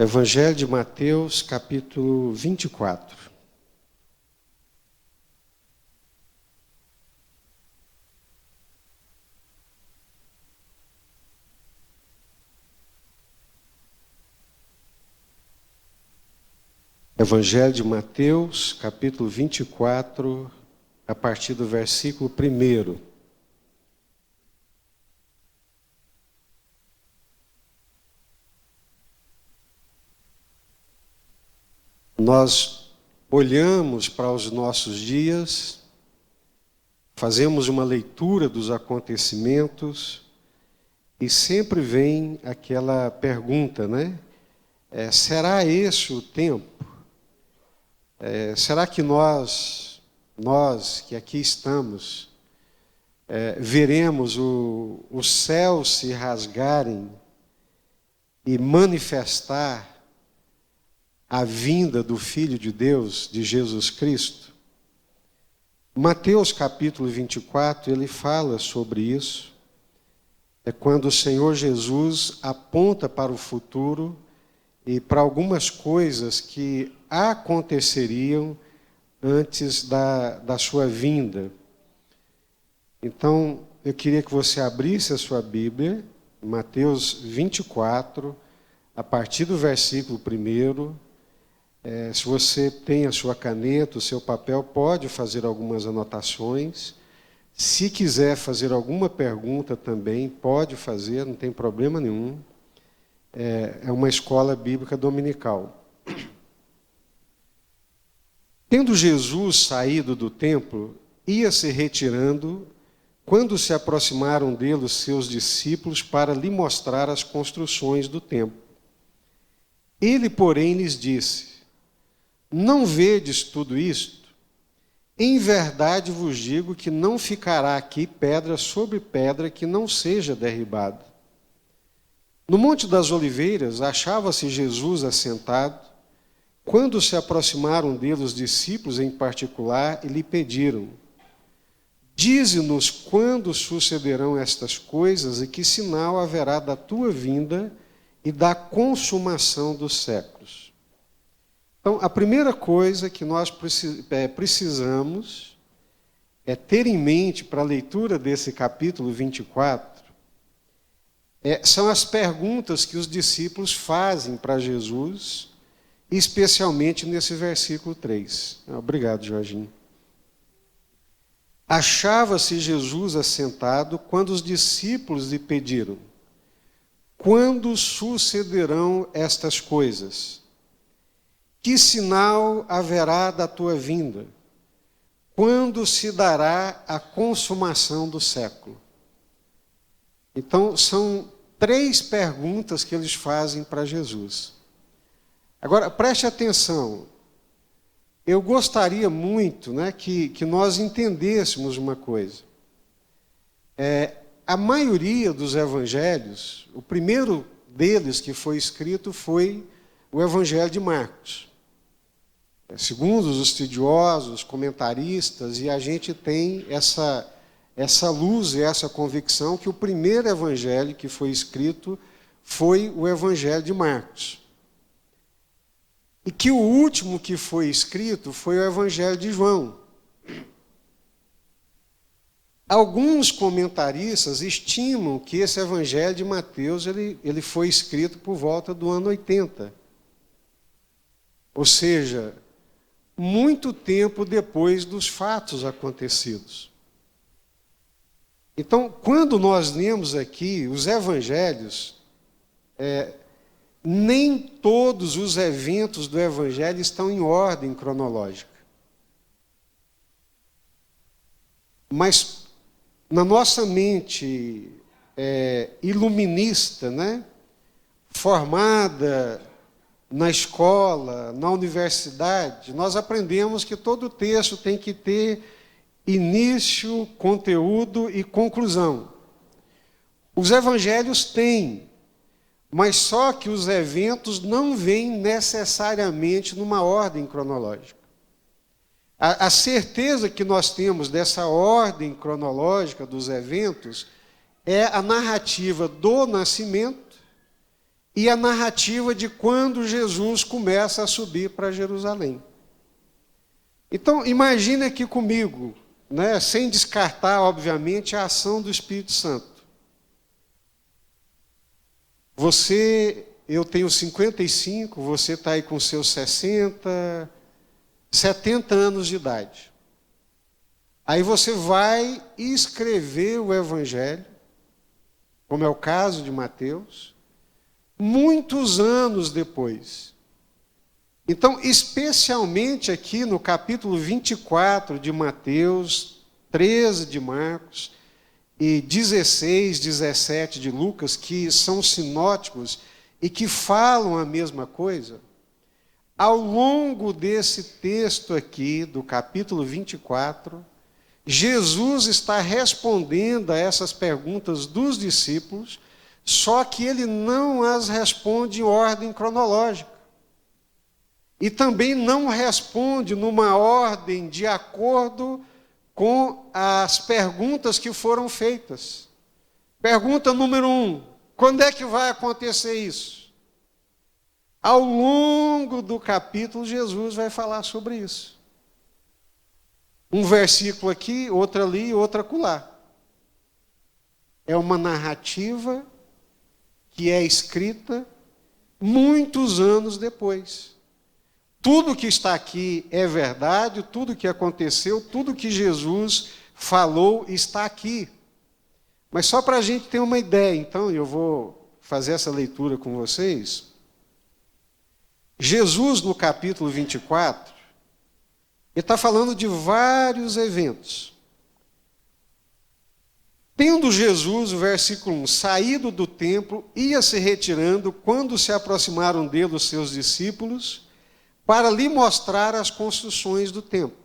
Evangelho de Mateus, capítulo 24. Evangelho de Mateus, capítulo 24, a partir do versículo 1. Nós olhamos para os nossos dias, fazemos uma leitura dos acontecimentos e sempre vem aquela pergunta, né? Será esse o tempo? Será que nós que aqui estamos, veremos o céu se rasgarem e manifestar a vinda do Filho de Deus, de Jesus Cristo? Mateus capítulo 24, ele fala sobre isso. É quando o Senhor Jesus aponta para o futuro e para algumas coisas que aconteceriam antes da sua vinda. Então, eu queria que você abrisse a sua Bíblia, Mateus 24, a partir do versículo 1. Se você tem a sua caneta, o seu papel, pode fazer algumas anotações. Se quiser fazer alguma pergunta também, pode fazer, não tem problema nenhum. É uma escola bíblica dominical. Tendo Jesus saído do templo, ia se retirando, quando se aproximaram dele os seus discípulos para lhe mostrar as construções do templo. Ele, porém, lhes disse: não vedes tudo isto? Em verdade vos digo que não ficará aqui pedra sobre pedra que não seja derribada. No Monte das Oliveiras achava-se Jesus assentado, quando se aproximaram dele os discípulos em particular e lhe pediram: dize-nos quando sucederão estas coisas e que sinal haverá da tua vinda e da consumação dos séculos. Então, a primeira coisa que nós precisamos ter em mente para a leitura desse capítulo 24 são as perguntas que os discípulos fazem para Jesus, especialmente nesse versículo 3. Obrigado, Jorginho. Achava-se Jesus assentado quando os discípulos lhe pediram: quando sucederão estas coisas? Que sinal haverá da tua vinda? Quando se dará a consumação do século? Então, são 3 perguntas que eles fazem para Jesus. Agora, preste atenção. Eu gostaria muito, né, que nós entendêssemos uma coisa. A maioria dos evangelhos, o primeiro deles que foi escrito foi o Evangelho de Marcos. Segundo os estudiosos, comentaristas, e a gente tem essa luz e essa convicção que o primeiro evangelho que foi escrito foi o Evangelho de Marcos. E que o último que foi escrito foi o Evangelho de João. Alguns comentaristas estimam que esse Evangelho de Mateus ele foi escrito por volta do ano 80. Ou seja, muito tempo depois dos fatos acontecidos. Então, quando nós lemos aqui os evangelhos, nem todos os eventos do evangelho estão em ordem cronológica. Mas, na nossa mente iluminista, né, formada na escola, na universidade, nós aprendemos que todo texto tem que ter início, conteúdo e conclusão. Os evangelhos têm, mas só que os eventos não vêm necessariamente numa ordem cronológica. A certeza que nós temos dessa ordem cronológica dos eventos é a narrativa do nascimento e a narrativa de quando Jesus começa a subir para Jerusalém. Então, imagine aqui comigo, né, sem descartar, obviamente, a ação do Espírito Santo. Eu tenho 55, você está aí com seus 60, 70 anos de idade. Aí você vai escrever o Evangelho, como é o caso de Mateus, muitos anos depois. Então, especialmente aqui no capítulo 24 de Mateus, 13 de Marcos e 16, 17 de Lucas, que são sinóticos e que falam a mesma coisa, ao longo desse texto aqui, do capítulo 24, Jesus está respondendo a essas perguntas dos discípulos, só que ele não as responde em ordem cronológica. E também não responde numa ordem de acordo com as perguntas que foram feitas. Pergunta número 1, quando é que vai acontecer isso? Ao longo do capítulo, Jesus vai falar sobre isso. Um versículo aqui, outro ali, outro acolá. É uma narrativa que é escrita muitos anos depois. Tudo que está aqui é verdade, tudo que aconteceu, tudo que Jesus falou está aqui. Mas só para a gente ter uma ideia, então, eu vou fazer essa leitura com vocês. Jesus, no capítulo 24, ele está falando de vários eventos. Tendo Jesus, o versículo 1, saído do templo, ia se retirando, quando se aproximaram dele os seus discípulos, para lhe mostrar as construções do templo.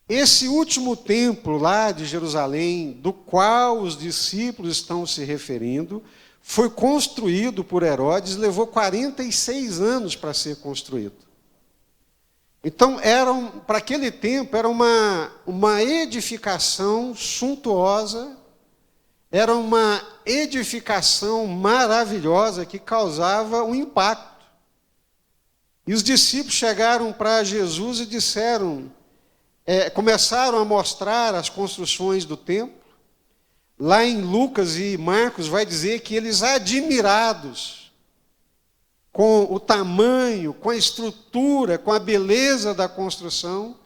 Esse último templo lá de Jerusalém, do qual os discípulos estão se referindo, foi construído por Herodes, levou 46 anos para ser construído. Então, para aquele tempo, era uma edificação suntuosa, era uma edificação maravilhosa que causava um impacto. E os discípulos chegaram para Jesus e disseram, começaram a mostrar as construções do templo. Lá em Lucas e Marcos vai dizer que eles, admirados com o tamanho, com a estrutura, com a beleza da construção,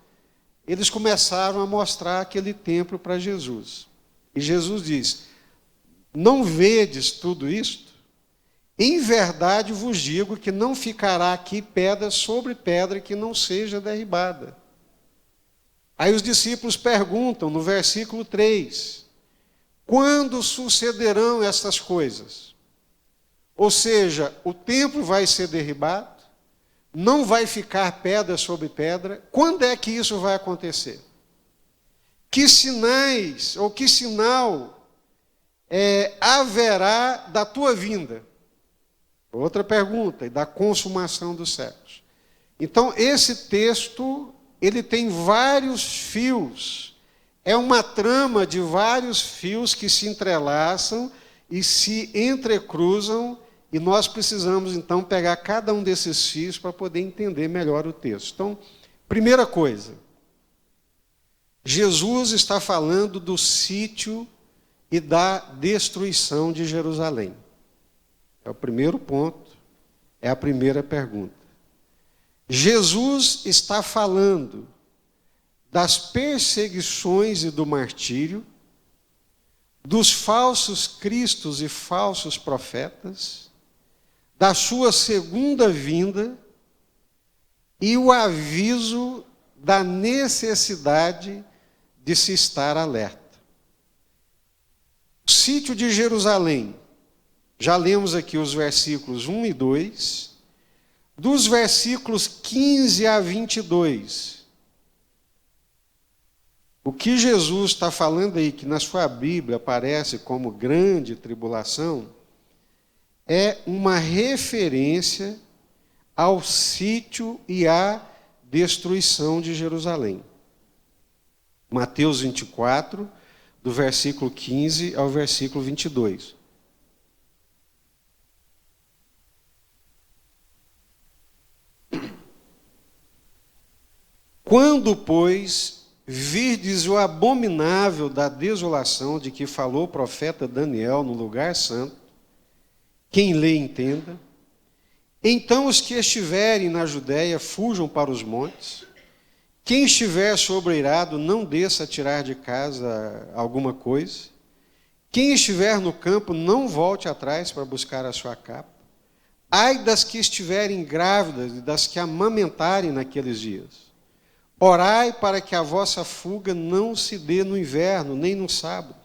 eles começaram a mostrar aquele templo para Jesus. E Jesus diz, não vedes tudo isto? Em verdade vos digo que não ficará aqui pedra sobre pedra que não seja derribada. Aí os discípulos perguntam no versículo 3, quando sucederão essas coisas? Ou seja, o templo vai ser derribado, não vai ficar pedra sobre pedra. Quando é que isso vai acontecer? Que sinais, ou que sinal haverá da tua vinda? Outra pergunta, e da consumação dos séculos. Então, esse texto, ele tem vários fios. É uma trama de vários fios que se entrelaçam e se entrecruzam, e nós precisamos, então, pegar cada um desses fios para poder entender melhor o texto. Então, primeira coisa, Jesus está falando do sítio e da destruição de Jerusalém. É o primeiro ponto, é a primeira pergunta. Jesus está falando das perseguições e do martírio, dos falsos cristos e falsos profetas, da sua segunda vinda e o aviso da necessidade de se estar alerta. O sítio de Jerusalém. Já lemos aqui os versículos 1 e 2, dos versículos 15 a 22. O que Jesus está falando aí, que na sua Bíblia aparece como grande tribulação, é uma referência ao sítio e à destruição de Jerusalém. Mateus 24, do versículo 15 ao versículo 22. Quando, pois, virdes o abominável da desolação de que falou o profeta Daniel no lugar santo, quem lê entenda, então os que estiverem na Judéia fujam para os montes, quem estiver sobreirado não desça a tirar de casa alguma coisa, quem estiver no campo não volte atrás para buscar a sua capa, ai das que estiverem grávidas e das que amamentarem naqueles dias. Orai para que a vossa fuga não se dê no inverno, nem no sábado,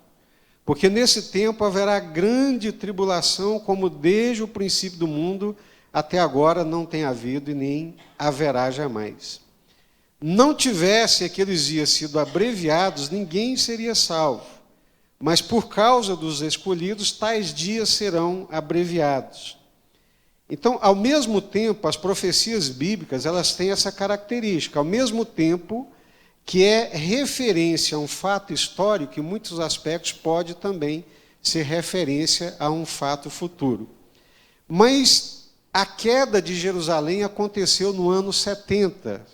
porque nesse tempo haverá grande tribulação, como desde o princípio do mundo até agora não tem havido e nem haverá jamais. Não tivesse aqueles dias sido abreviados, ninguém seria salvo, mas por causa dos escolhidos, tais dias serão abreviados. Então, ao mesmo tempo, as profecias bíblicas, elas têm essa característica, ao mesmo tempo que é referência a um fato histórico, em muitos aspectos pode também ser referência a um fato futuro. Mas a queda de Jerusalém aconteceu no ano 70,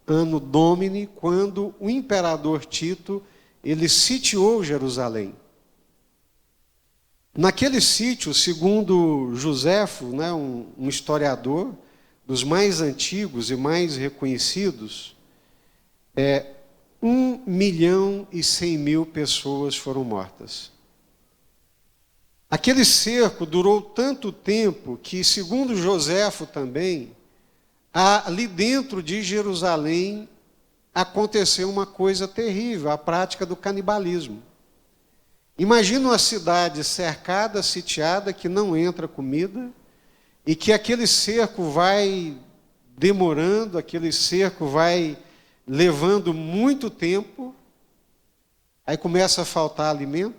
ano Domini, quando o imperador Tito, ele sitiou Jerusalém. Naquele sítio, segundo Joséfo, né, um historiador dos mais antigos e mais reconhecidos, 1.100.000 pessoas foram mortas. Aquele cerco durou tanto tempo que, segundo Joséfo também, ali dentro de Jerusalém aconteceu uma coisa terrível, a prática do canibalismo. Imagina uma cidade cercada, sitiada, que não entra comida, e que aquele cerco vai demorando, aquele cerco vai levando muito tempo, aí começa a faltar alimento,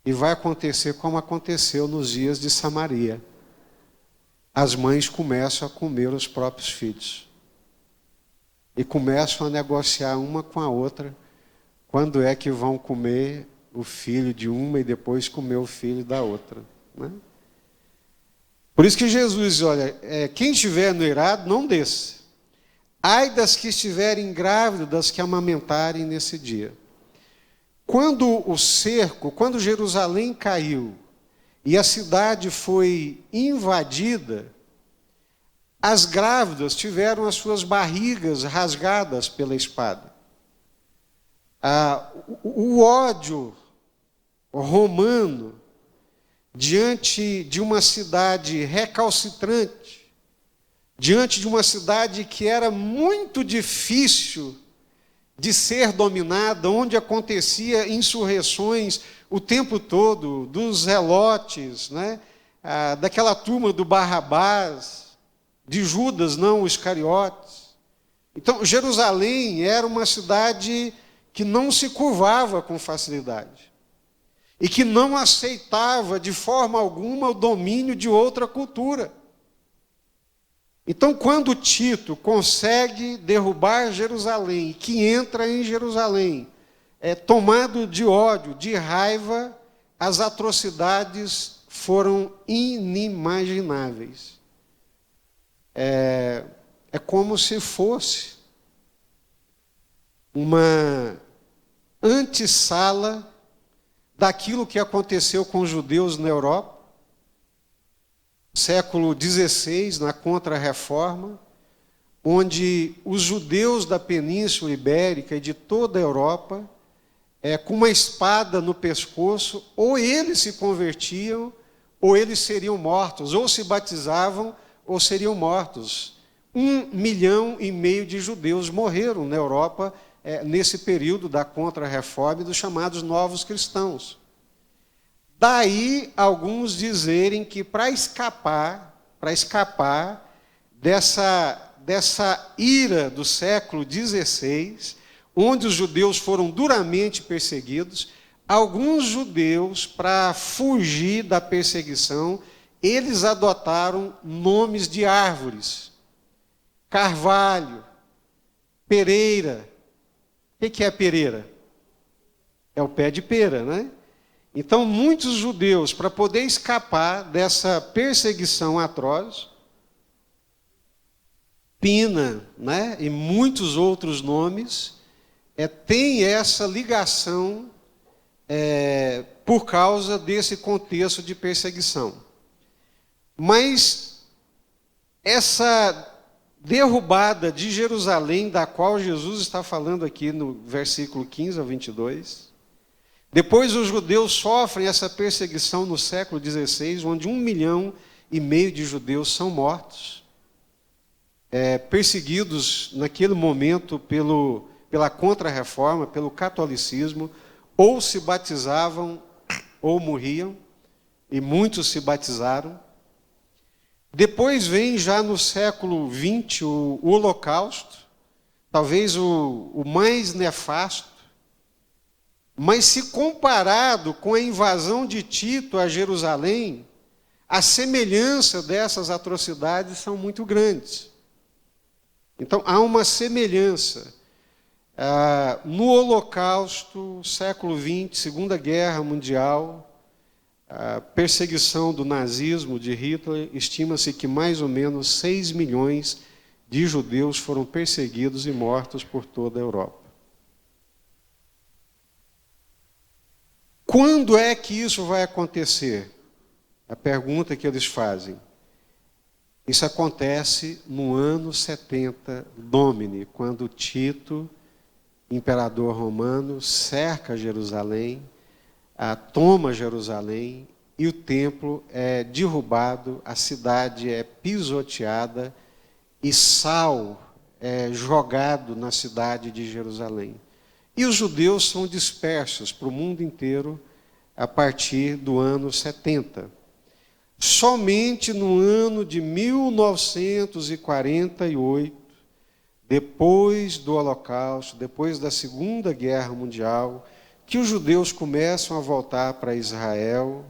e vai acontecer como aconteceu nos dias de Samaria. As mães começam a comer os próprios filhos, e começam a negociar uma com a outra, quando é que vão comer o filho de uma e depois comer o filho da outra, né? Por isso que Jesus diz, olha, quem estiver no eirado, não desça. Ai das que estiverem grávidas, das que amamentarem nesse dia. Quando Jerusalém caiu e a cidade foi invadida, as grávidas tiveram as suas barrigas rasgadas pela espada. O ódio romano diante de uma cidade recalcitrante, diante de uma cidade que era muito difícil de ser dominada, onde acontecia insurreições o tempo todo, dos zelotes, né? Daquela turma do Barrabás, de Judas, não os Iscariotes. Então, Jerusalém era uma cidade que não se curvava com facilidade e que não aceitava de forma alguma o domínio de outra cultura. Então, quando Tito consegue derrubar Jerusalém, que entra em Jerusalém, tomado de ódio, de raiva, as atrocidades foram inimagináveis. É como se fosse uma antessala daquilo que aconteceu com os judeus na Europa, século XVI, na Contra-Reforma, onde os judeus da Península Ibérica e de toda a Europa, com uma espada no pescoço, ou eles se convertiam, ou eles seriam mortos, ou se batizavam, ou seriam mortos. 1,5 milhão de judeus morreram na Europa nesse período da Contra-Reforma e dos chamados novos cristãos. Daí alguns dizerem que para escapar dessa ira do século XVI, onde os judeus foram duramente perseguidos, alguns judeus, para fugir da perseguição, eles adotaram nomes de árvores. Carvalho, Pereira. O que é pereira? É o pé de pera, né? Então, muitos judeus, para poder escapar dessa perseguição atroz, Pina, né, e muitos outros nomes, tem essa ligação por causa desse contexto de perseguição. Mas essa derrubada de Jerusalém, da qual Jesus está falando aqui no versículo 15 ao 22, depois os judeus sofrem essa perseguição no século XVI, onde 1,5 milhão de judeus são mortos, perseguidos naquele momento pela Contra-Reforma, pelo catolicismo, ou se batizavam ou morriam, e muitos se batizaram. Depois vem já no século XX o Holocausto, talvez o mais nefasto, mas se comparado com a invasão de Tito a Jerusalém, a semelhança dessas atrocidades são muito grandes. Então, há uma semelhança. No Holocausto, século XX, Segunda Guerra Mundial, a perseguição do nazismo de Hitler, estima-se que mais ou menos 6 milhões de judeus foram perseguidos e mortos por toda a Europa. Quando é que isso vai acontecer? A pergunta que eles fazem. Isso acontece no ano 70 Domini, quando Tito, imperador romano, cerca Jerusalém, toma Jerusalém, e o templo é derrubado, a cidade é pisoteada e sal é jogado na cidade de Jerusalém. E os judeus são dispersos para o mundo inteiro a partir do ano 70. Somente no ano de 1948, depois do Holocausto, depois da Segunda Guerra Mundial, que os judeus começam a voltar para Israel,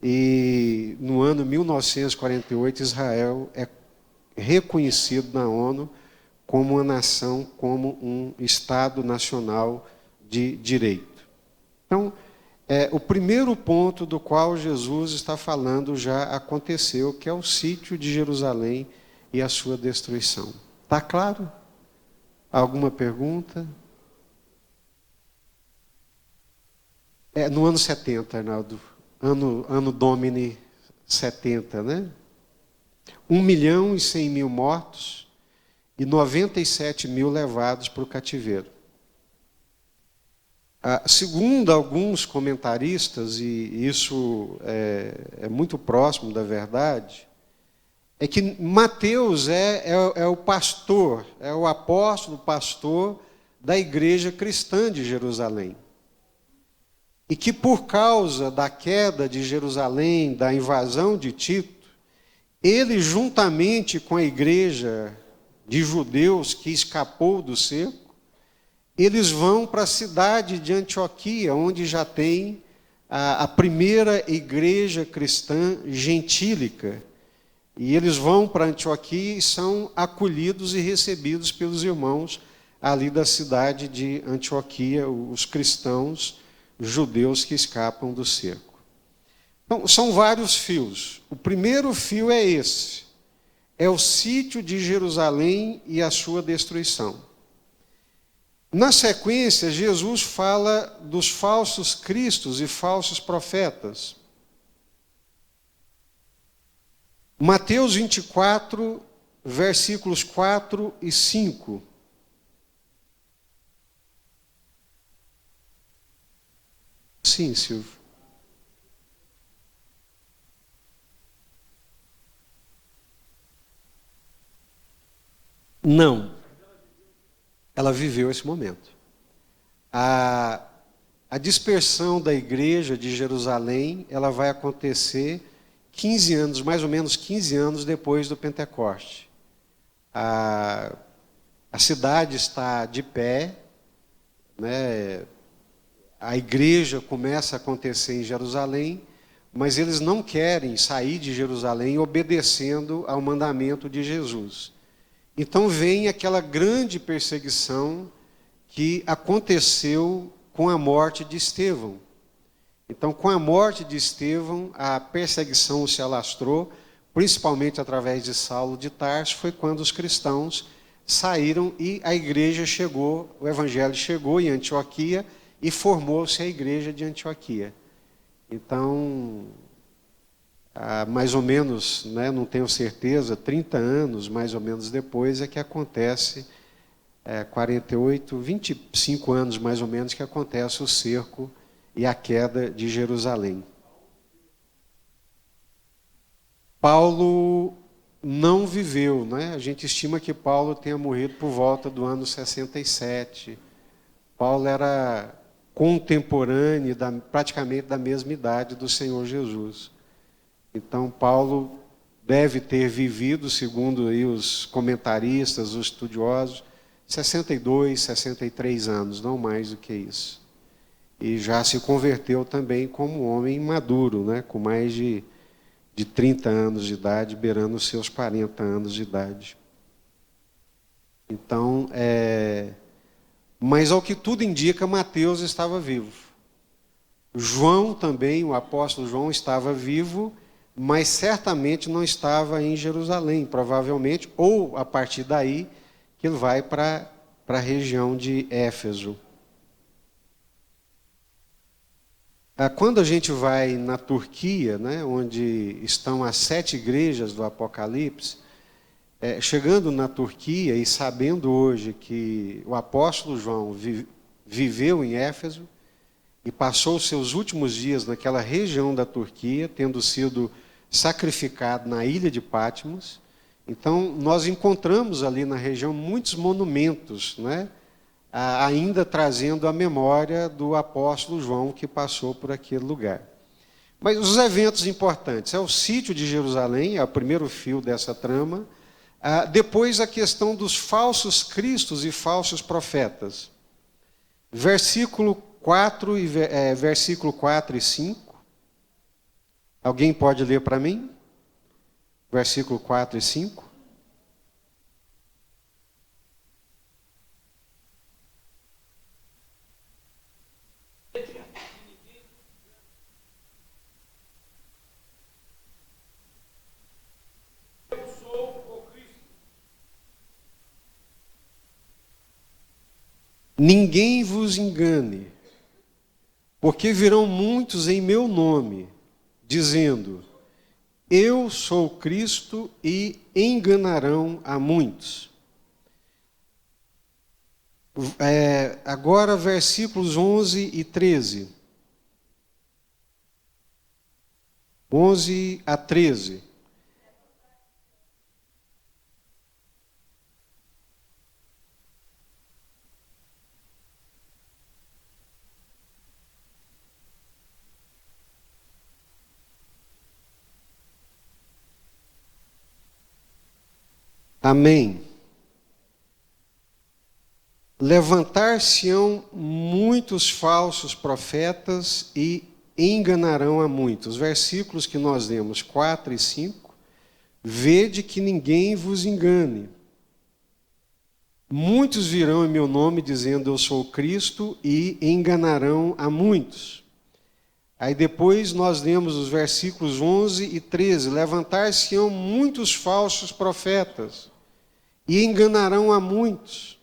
e no ano 1948 Israel é reconhecido na ONU como uma nação, como um Estado nacional de direito. Então, o primeiro ponto do qual Jesus está falando já aconteceu, que é o sítio de Jerusalém e a sua destruição. Está claro? Alguma pergunta? No ano 70, Arnaldo. Ano Domini 70, né? 1.100.000 mortos e 97 mil levados para o cativeiro. Segundo alguns comentaristas, e isso é muito próximo da verdade, é que Mateus é o pastor, é o apóstolo pastor da igreja cristã de Jerusalém. E que por causa da queda de Jerusalém, da invasão de Tito, ele juntamente com a igreja de judeus que escapou do cerco, eles vão para a cidade de Antioquia, onde já tem a primeira igreja cristã gentílica. E eles vão para Antioquia e são acolhidos e recebidos pelos irmãos ali da cidade de Antioquia, os cristãos judeus que escapam do cerco. Então, são vários fios. O primeiro fio é esse. É o sítio de Jerusalém e a sua destruição. Na sequência, Jesus fala dos falsos cristos e falsos profetas. Mateus 24, versículos 4 e 5. Sim, Silvio. Não. Ela viveu esse momento. A dispersão da igreja de Jerusalém, ela vai acontecer 15 anos, mais ou menos 15 anos depois do Pentecoste. A cidade está de pé, né? A igreja começa a acontecer em Jerusalém, mas eles não querem sair de Jerusalém obedecendo ao mandamento de Jesus. Então vem aquela grande perseguição que aconteceu com a morte de Estevão. Então, com a morte de Estevão, a perseguição se alastrou principalmente através de Saulo de Tarso, foi quando os cristãos saíram e a igreja chegou, o evangelho chegou em Antioquia e formou-se a igreja de Antioquia. Então, há mais ou menos, né, não tenho certeza, 30 anos mais ou menos depois é que acontece, 48, 25 anos mais ou menos que acontece o cerco e a queda de Jerusalém. Paulo não viveu, né? A gente estima que Paulo tenha morrido por volta do ano 67. Paulo era contemporâneo, praticamente da mesma idade do Senhor Jesus. Então, Paulo deve ter vivido, segundo aí os comentaristas, os estudiosos, 62, 63 anos, não mais do que isso. E já se converteu também como homem maduro, né? Com mais de 30 anos de idade, beirando os seus 40 anos de idade. Então, mas ao que tudo indica, Mateus estava vivo. João também, o apóstolo João, estava vivo, mas certamente não estava em Jerusalém, provavelmente, ou a partir daí, que ele vai para a região de Éfeso. Quando a gente vai na Turquia, né, onde estão as 7 igrejas do Apocalipse, chegando na Turquia e sabendo hoje que o apóstolo João viveu em Éfeso e passou os seus últimos dias naquela região da Turquia, tendo sido sacrificado na ilha de Patmos, então nós encontramos ali na região muitos monumentos, né, ainda trazendo a memória do apóstolo João que passou por aquele lugar. Mas os eventos importantes, o sítio de Jerusalém, é o primeiro fio dessa trama. Depois a questão dos falsos cristos e falsos profetas. Versículo 4 e 5. Alguém pode ler para mim? Versículo 4 e 5. Ninguém vos engane, porque virão muitos em meu nome, dizendo, eu sou Cristo, e enganarão a muitos. Agora, versículos 11 e 13. 11 a 13. Amém. Levantar-se-ão muitos falsos profetas e enganarão a muitos. Versículos que nós lemos, 4 e 5. Vede que ninguém vos engane. Muitos virão em meu nome dizendo eu sou Cristo e enganarão a muitos. Aí depois nós lemos os versículos 11 e 13. Levantar-se-ão muitos falsos profetas e enganarão a muitos.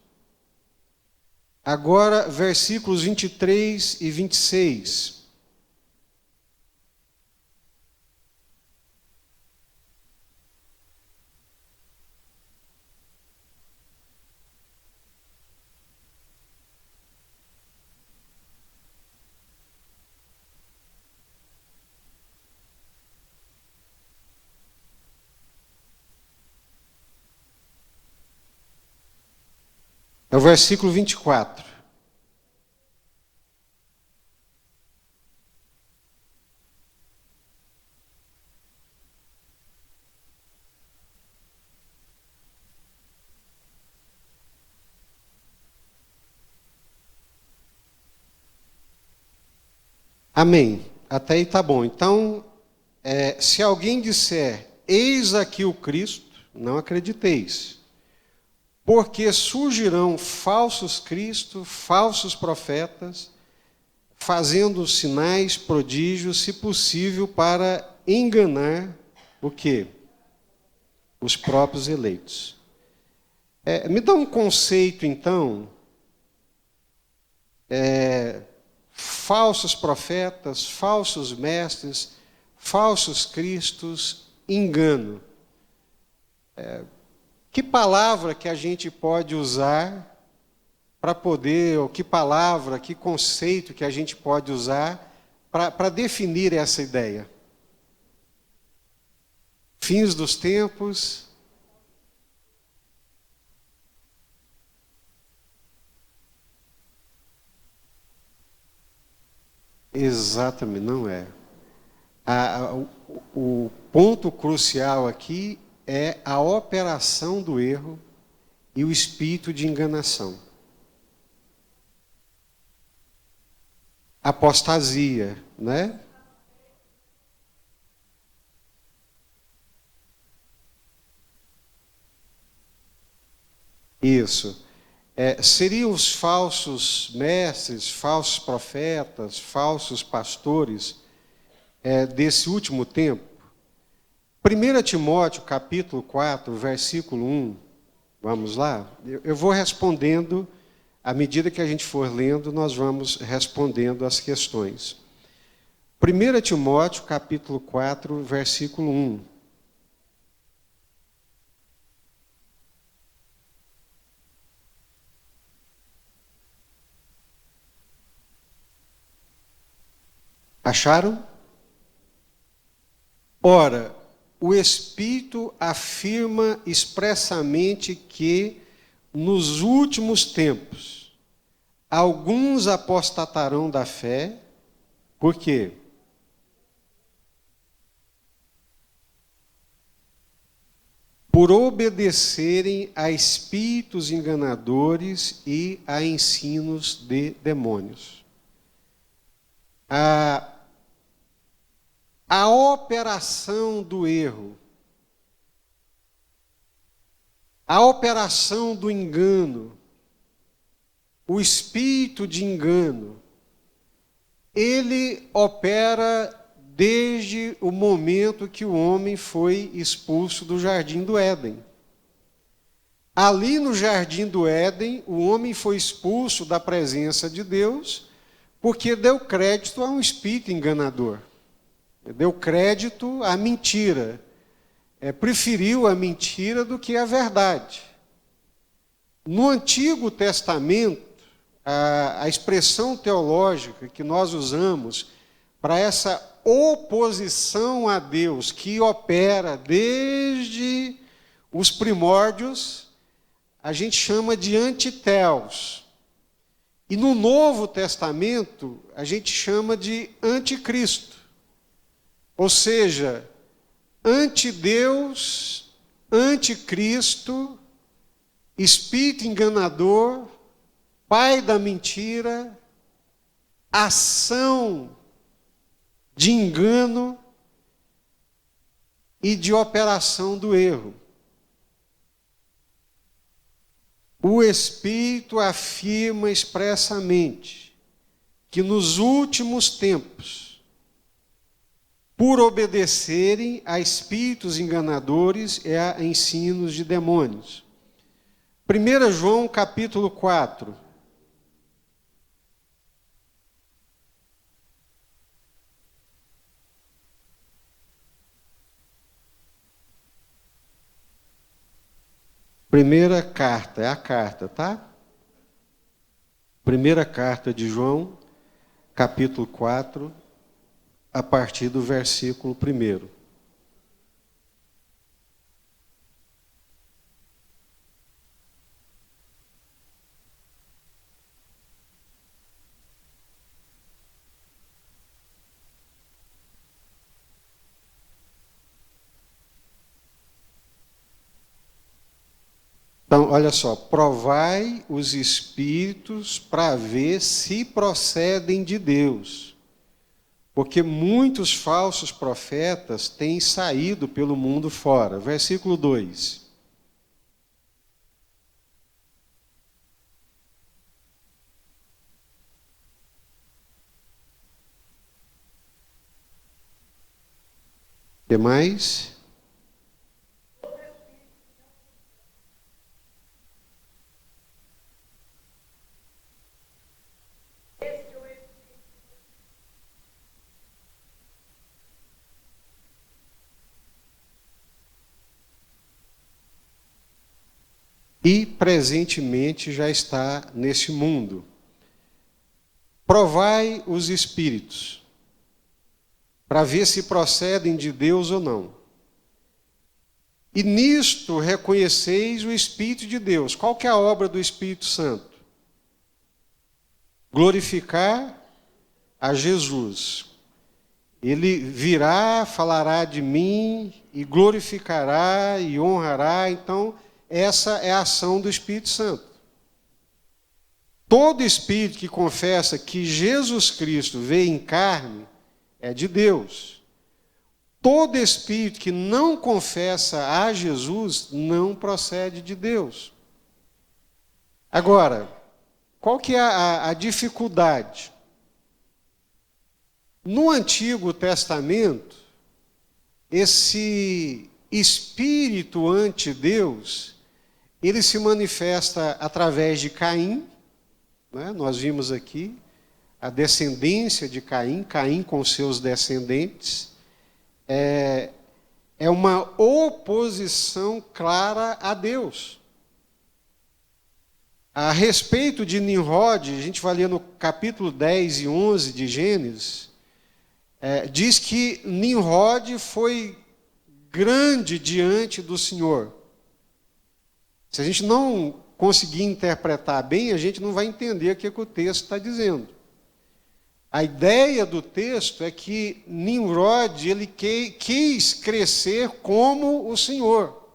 Agora, versículos 23 e 26. É o versículo 24. Amém. Até aí tá bom. Então, se alguém disser, eis aqui o Cristo, não acrediteis. Porque surgirão falsos cristos, falsos profetas, fazendo sinais, prodígios, se possível, para enganar o quê? os próprios eleitos. Me dá um conceito, então, falsos profetas, falsos mestres, falsos cristos, engano. Que palavra que a gente pode usar para poder, ou que palavra, que conceito que a gente pode usar para definir essa ideia? Fins dos tempos. Exatamente, não é. O ponto crucial aqui é a operação do erro e o espírito de enganação. Apostasia, né? Isso. Seriam os falsos mestres, falsos profetas, falsos pastores desse último tempo. 1 Timóteo, capítulo 4, versículo 1. Vamos lá? Eu vou respondendo, à medida que a gente for lendo, nós vamos respondendo as questões. 1 Timóteo, capítulo 4, versículo 1. Acharam? Ora, o Espírito afirma expressamente que, nos últimos tempos, alguns apostatarão da fé. Por quê? Por obedecerem a espíritos enganadores e a ensinos de demônios. A operação do erro, a operação do engano, o espírito de engano, ele opera desde o momento que o homem foi expulso do jardim do Éden. Ali no jardim do Éden, o homem foi expulso da presença de Deus porque deu crédito a um espírito enganador. Deu crédito à mentira. Preferiu a mentira do que a verdade. No Antigo Testamento, a expressão teológica que nós usamos para essa oposição a Deus, que opera desde os primórdios, a gente chama de antiteos. E no Novo Testamento, a gente chama de anticristo. Ou seja, antideus, anticristo, espírito enganador, pai da mentira, ação de engano e de operação do erro. O Espírito afirma expressamente que nos últimos tempos, por obedecerem a espíritos enganadores e a ensinos de demônios. 1 João capítulo 4. Primeira carta, é a carta, tá? Primeira carta de João, capítulo 4, a partir do versículo 1. Então, olha só, provai os espíritos para ver se procedem de Deus. Porque muitos falsos profetas têm saído pelo mundo fora. Versículo 2. O que mais? e presentemente já está nesse mundo. Provai os espíritos, para ver se procedem de Deus ou não. E nisto reconheceis o Espírito de Deus. Qual que é a obra do Espírito Santo? Glorificar a Jesus. Ele virá, falará de mim, e glorificará e honrará. Então, essa é a ação do Espírito Santo. Todo espírito que confessa que Jesus Cristo veio em carne é de Deus. Todo espírito que não confessa a Jesus não procede de Deus. Agora, qual que é a dificuldade? No Antigo Testamento, esse espírito ante-Deus, ele se manifesta através de Caim, né? Nós vimos aqui a descendência de Caim, Caim com seus descendentes, é uma oposição clara a Deus. A respeito de Nimrod, a gente vai ler no capítulo 10 e 11 de Gênesis, diz que Nimrod foi grande diante do Senhor. Se a gente não conseguir interpretar bem, a gente não vai entender o que o texto está dizendo. A ideia do texto é que Nimrod ele quis crescer como o Senhor.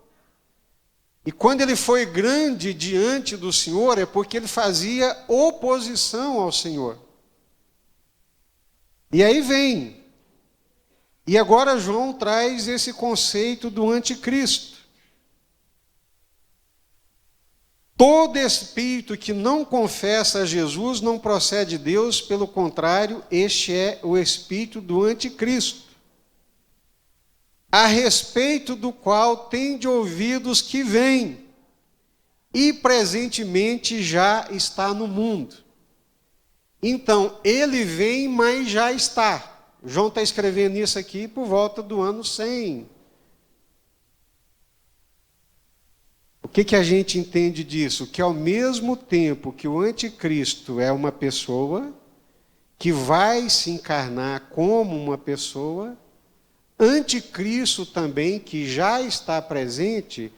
E quando ele foi grande diante do Senhor, é porque ele fazia oposição ao Senhor. E aí vem. E agora João traz esse conceito do anticristo. Todo espírito que não confessa a Jesus não procede de Deus, pelo contrário, este é o espírito do anticristo, a respeito do qual tende ouvidos que vêm, e presentemente já está no mundo. Então, ele vem, mas já está. João está escrevendo isso aqui por volta do ano 100. O que a gente entende disso? Que ao mesmo tempo que o anticristo é uma pessoa que vai se encarnar como uma pessoa, anticristo também, que já está presente,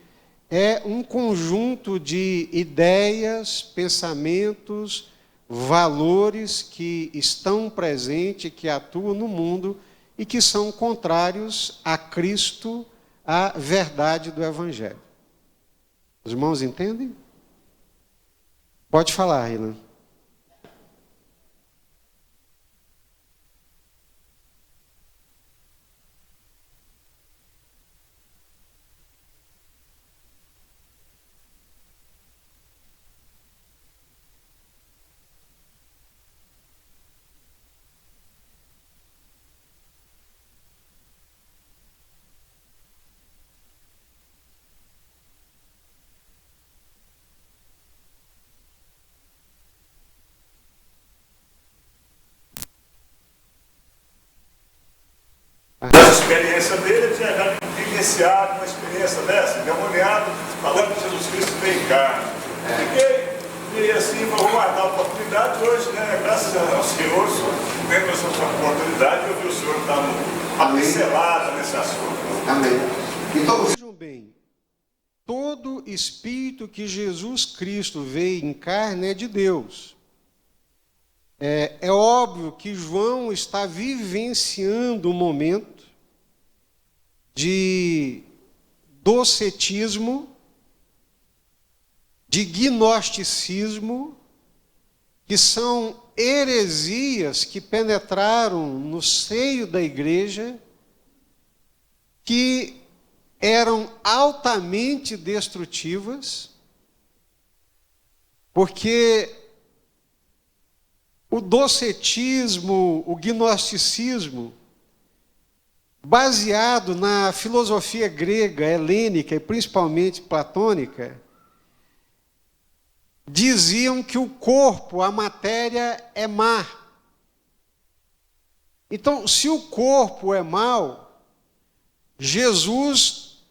é um conjunto de ideias, pensamentos, valores que estão presentes, que atuam no mundo e que são contrários a Cristo, à verdade do Evangelho. Os irmãos entendem? Pode falar, Renan. A experiência dele, ele tinha já vivenciado uma experiência dessa, demoniado, falando que Jesus Cristo veio em carne. Fiquei meio assim, vou guardar a oportunidade hoje, né? Graças ao Senhor, tendo essa oportunidade, eu vi o Senhor dando uma pincelada nesse assunto. Amém. Então, vejam bem, todo espírito que Jesus Cristo veio em carne é de Deus. É óbvio que João está vivenciando um momento de docetismo, de gnosticismo, que são heresias que penetraram no seio da igreja, que eram altamente destrutivas, porque o docetismo, o gnosticismo, baseado na filosofia grega, helênica e principalmente platônica, diziam que o corpo, a matéria, é má. Então, se o corpo é mau, Jesus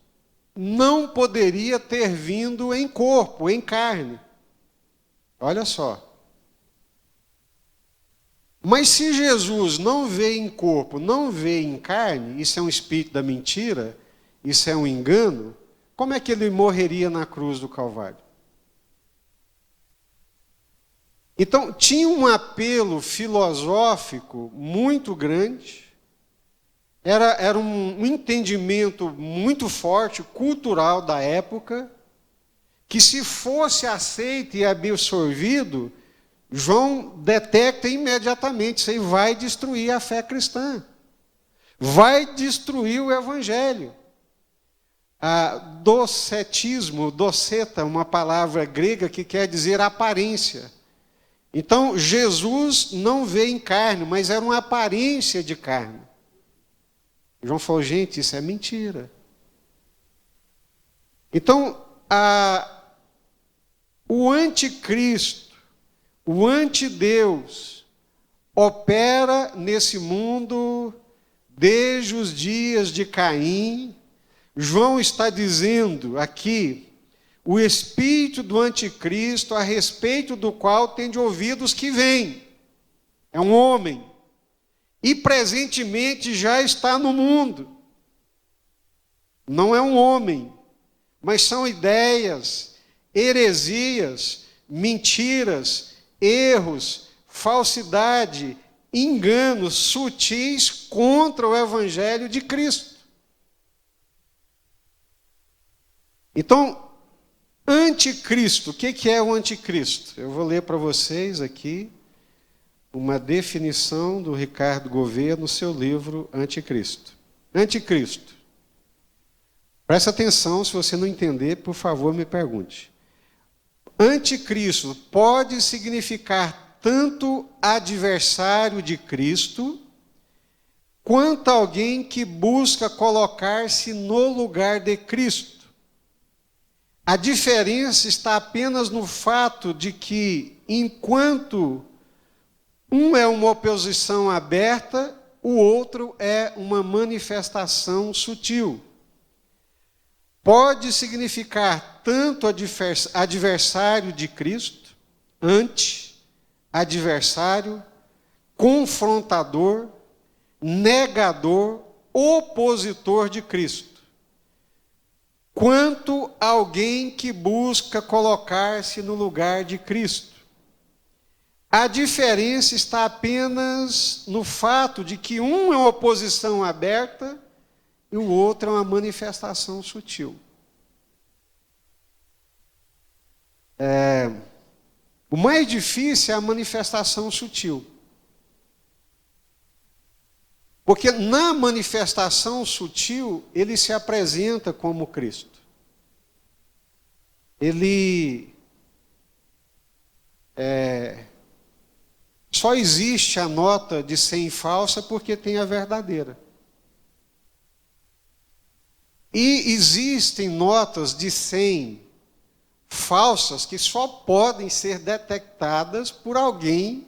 não poderia ter vindo em corpo, em carne. Olha só. Mas se Jesus não veio em corpo, não veio em carne, isso é um espírito da mentira, isso é um engano, como é que ele morreria na cruz do Calvário? Então, tinha um apelo filosófico muito grande, era um entendimento muito forte, cultural da época, que se fosse aceito e absorvido, João detecta imediatamente, isso aí vai destruir a fé cristã, vai destruir o evangelho. Docetismo, doceta, uma palavra grega que quer dizer aparência. Então, Jesus não veio em carne, mas era uma aparência de carne. João falou, gente, isso é mentira. Então, o anticristo, o antideus, opera nesse mundo desde os dias de Caim. João está dizendo aqui, o espírito do anticristo, a respeito do qual tem de ouvidos que vem. É um homem. E presentemente já está no mundo. Não é um homem, mas são ideias, heresias, mentiras, erros, falsidade, enganos sutis contra o evangelho de Cristo. Então, anticristo, o que é o anticristo? Eu vou ler para vocês aqui uma definição do Ricardo Gouveia no seu livro Anticristo. Anticristo. Presta atenção, se você não entender, por favor, me pergunte. Anticristo pode significar tanto adversário de Cristo, quanto alguém que busca colocar-se no lugar de Cristo. A diferença está apenas no fato de que, enquanto um é uma oposição aberta, o outro é uma manifestação sutil. Pode significar tanto adversário de Cristo, adversário, confrontador, negador, opositor de Cristo, quanto alguém que busca colocar-se no lugar de Cristo. A diferença está apenas no fato de que um é uma oposição aberta e o outro é uma manifestação sutil. O mais difícil é a manifestação sutil. Porque na manifestação sutil, ele se apresenta como Cristo. Ele só existe a nota de 100 falsa porque tem a verdadeira. E existem notas de 100 falsas que só podem ser detectadas por alguém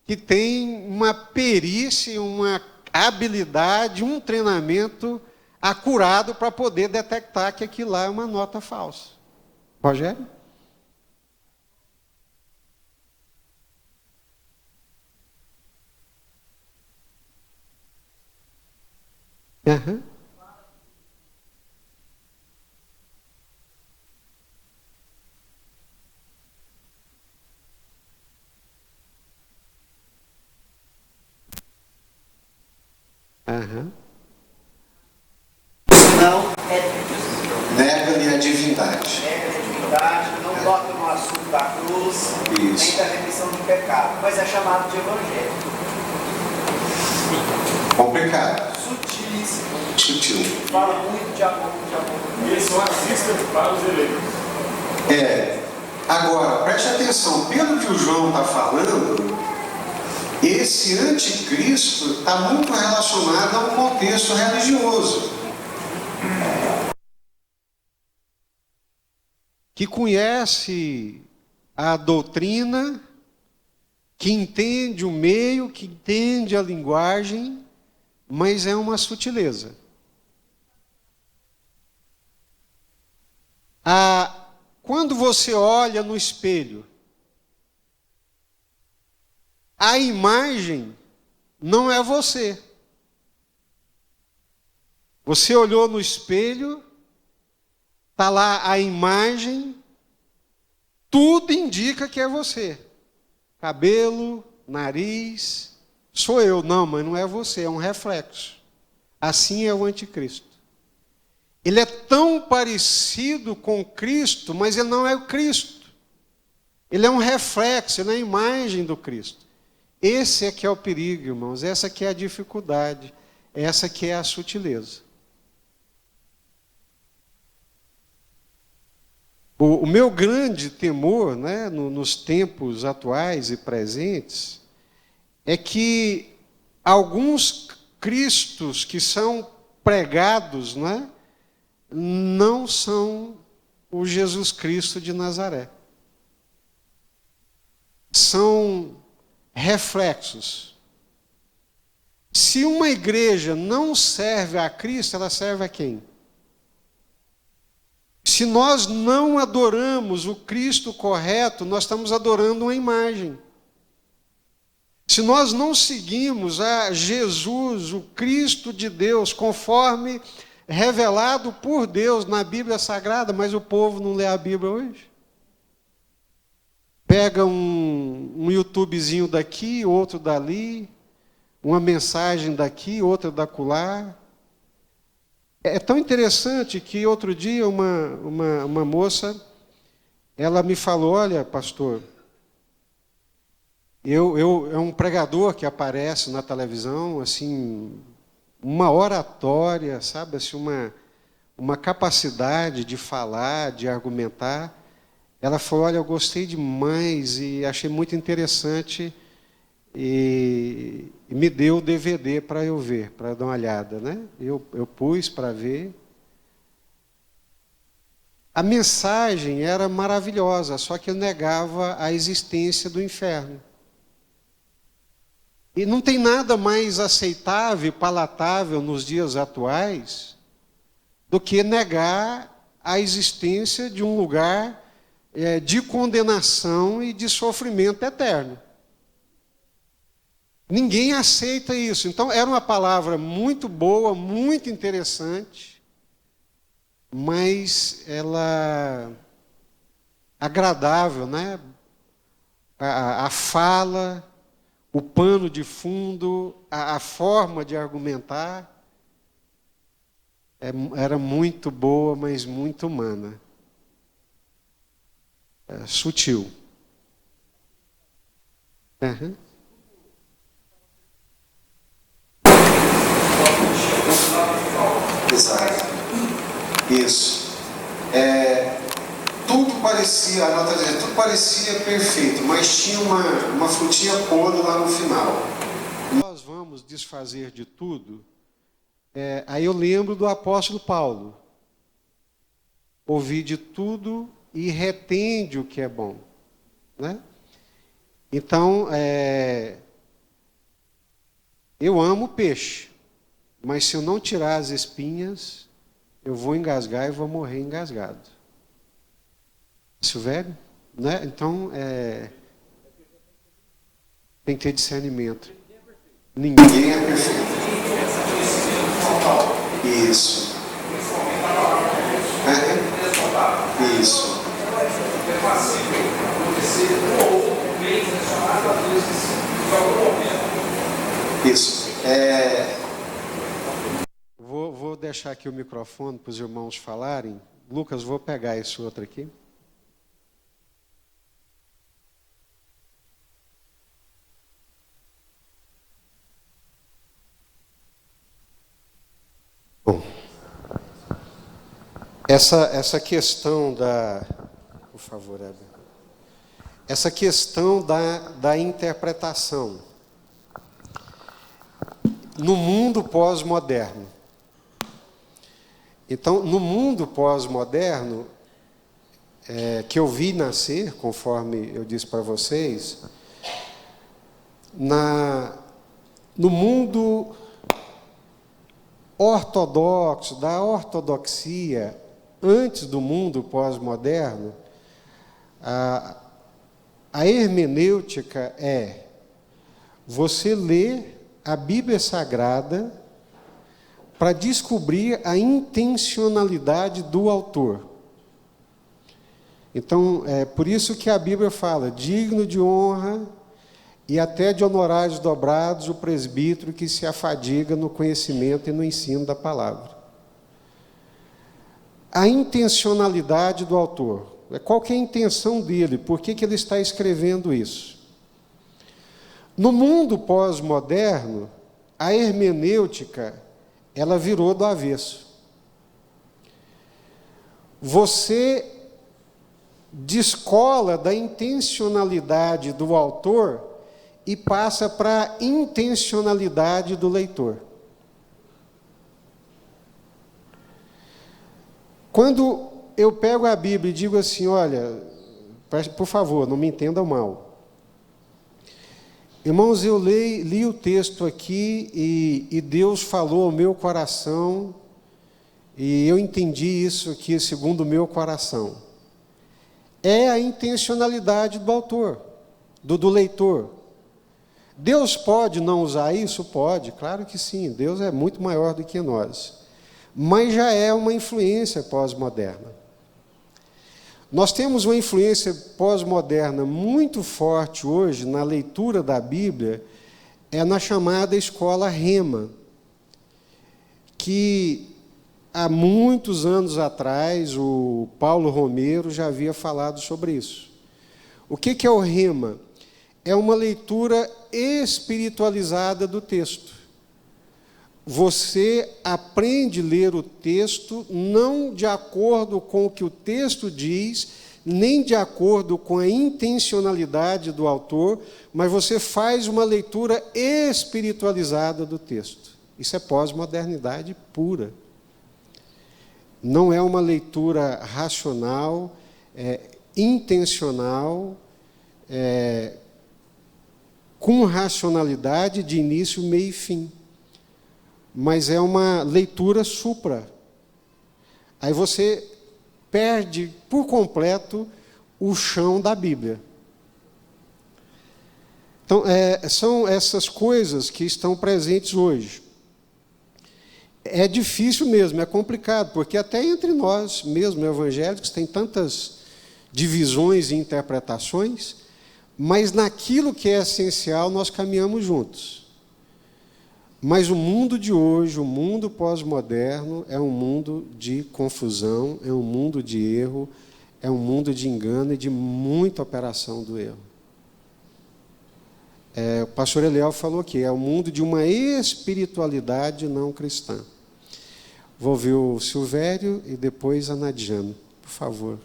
que tem uma perícia, uma habilidade, um treinamento acurado para poder detectar que aquilo lá é uma nota falsa. Rogério? Aham. Aham. Não é Deus. Nega-lhe a divindade. Nega a divindade, não toca no assunto da cruz, Isso. nem da remissão de pecado, mas é chamado de evangelho. Complicado. Sutilíssimo. Sutil. Fala muito de amor, de amor. E eles são assistentes para os eleitos. Agora, preste atenção, pelo que o João está falando, esse anticristo está muito relacionado ao contexto religioso. Que conhece a doutrina, que entende o meio, que entende a linguagem, mas é uma sutileza. Quando você olha no espelho, a imagem não é você. Você olhou no espelho, está lá a imagem, tudo indica que é você. Cabelo, nariz, sou eu. Não, mas não é você, é um reflexo. Assim é o anticristo. Ele é tão parecido com Cristo, mas ele não é o Cristo. Ele é um reflexo, ele é a imagem do Cristo. Esse é que é o perigo, irmãos. Essa que é a dificuldade. Essa que é a sutileza. O meu grande temor, né, nos tempos atuais e presentes, é que alguns cristos que são pregados, né, não são o Jesus Cristo de Nazaré. São reflexos. Se uma igreja não serve a Cristo, ela serve a quem? Se nós não adoramos o Cristo correto, nós estamos adorando uma imagem. Se nós não seguimos a Jesus, o Cristo de Deus, conforme revelado por Deus na Bíblia Sagrada, mas o povo não lê a Bíblia hoje. Pega um YouTubezinho daqui, outro dali, uma mensagem daqui, outra dacolá. É tão interessante que outro dia uma moça, ela me falou, olha, pastor, é um pregador que aparece na televisão, assim, uma oratória, sabe, assim, uma capacidade de falar, de argumentar. Ela falou, olha, eu gostei demais e achei muito interessante e me deu o DVD para eu ver, para dar uma olhada, né? Eu pus para ver. A mensagem era maravilhosa, só que ele negava a existência do inferno. E não tem nada mais aceitável e palatável nos dias atuais do que negar a existência de um lugar de condenação e de sofrimento eterno. Ninguém aceita isso. Então, era uma palavra muito boa, muito interessante, mas ela agradável, né? A fala, o pano de fundo, a forma de argumentar era muito boa, mas muito humana. Sutil. Uhum. Exato. Isso. Tudo parecia, a nota dizendo, tudo parecia perfeito, mas tinha uma frutinha podre lá no final. Nós vamos desfazer de tudo. Aí eu lembro do apóstolo Paulo. Ouvi de tudo e retende o que é bom. Né? Então, eu amo peixe. Mas se eu não tirar as espinhas, eu vou engasgar e vou morrer engasgado. Silvério? Né? Então, tem que ter discernimento. Ninguém é perfeito. Isso. Isso. Isso. Vou deixar aqui o microfone para os irmãos falarem. Lucas, vou pegar esse outro aqui. Bom, essa questão por favor, Heber. Essa questão da interpretação no mundo pós-moderno. Então, no mundo pós-moderno, que eu vi nascer, conforme eu disse para vocês, no mundo ortodoxo, da ortodoxia, antes do mundo pós-moderno, a hermenêutica é você ler a Bíblia Sagrada para descobrir a intencionalidade do autor. Então, é por isso que a Bíblia fala, digno de honra e até de honorários dobrados o presbítero que se afadiga no conhecimento e no ensino da palavra. A intencionalidade do autor. Qual que é a intenção dele? Por que ele está escrevendo isso? No mundo pós-moderno, a hermenêutica, ela virou do avesso. Você descola da intencionalidade do autor e passa para a intencionalidade do leitor. Quando eu pego a Bíblia e digo assim, olha, por favor, não me entendam mal. Irmãos, eu li o texto aqui e Deus falou ao meu coração e eu entendi isso aqui segundo o meu coração. É a intencionalidade do autor, do leitor. Deus pode não usar isso? Pode, claro que sim. Deus é muito maior do que nós. Mas já é uma influência pós-moderna. Nós temos uma influência pós-moderna muito forte hoje na leitura da Bíblia, é na chamada escola Rema, que há muitos anos atrás o Paulo Romero já havia falado sobre isso. O que é o Rema? É uma leitura espiritualizada do texto. Você aprende a ler o texto não de acordo com o que o texto diz, nem de acordo com a intencionalidade do autor, mas você faz uma leitura espiritualizada do texto. Isso é pós-modernidade pura. Não é uma leitura racional, intencional, com racionalidade de início, meio e fim. Mas é uma leitura supra. Aí você perde por completo o chão da Bíblia. Então, são essas coisas que estão presentes hoje. É difícil mesmo, é complicado, porque até entre nós mesmo, evangélicos, tem tantas divisões e interpretações, mas naquilo que é essencial nós caminhamos juntos. Mas o mundo de hoje, o mundo pós-moderno, é um mundo de confusão, é um mundo de erro, é um mundo de engano e de muita operação do erro. O pastor Eliel falou que é o mundo de uma espiritualidade não cristã. Vou ouvir o Silvério e depois a Nadiana. Por favor.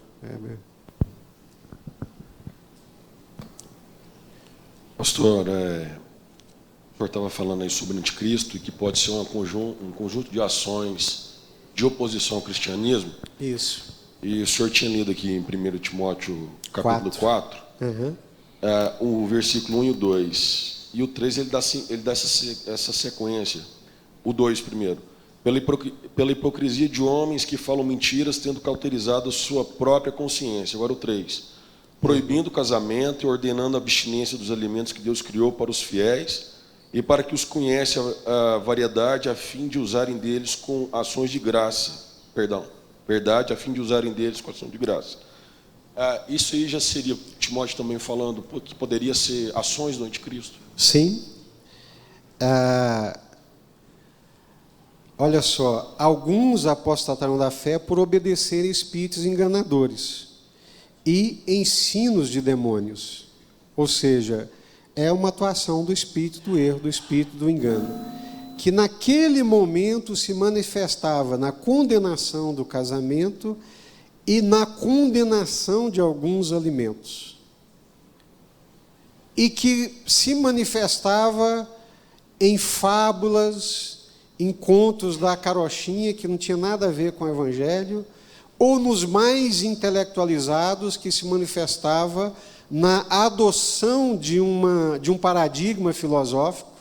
Pastor, o senhor estava falando aí sobre o anticristo e que pode ser um conjunto de ações de oposição ao cristianismo. Isso. E o senhor tinha lido aqui em 1 Timóteo, capítulo 4, o versículo 1 e o 2. E o 3 ele dá essa sequência. O 2 primeiro. Pela hipocrisia de homens que falam mentiras, tendo cauterizado a sua própria consciência. Agora o 3. Proibindo o casamento e ordenando a abstinência dos alimentos que Deus criou para os fiéis, e para que os conhece a variedade, a fim de usarem deles com ações de graça. Verdade, a fim de usarem deles com ação de graça. Isso aí já seria, Timóteo também falando, que poderia ser ações do anticristo? Sim. Olha só, alguns apostatarão da fé por obedecerem espíritos enganadores e ensinos de demônios. Ou seja, é uma atuação do espírito do erro, do espírito do engano, que naquele momento se manifestava na condenação do casamento e na condenação de alguns alimentos. E que se manifestava em fábulas, em contos da carochinha, que não tinha nada a ver com o Evangelho, ou nos mais intelectualizados, que se manifestava na adoção de um paradigma filosófico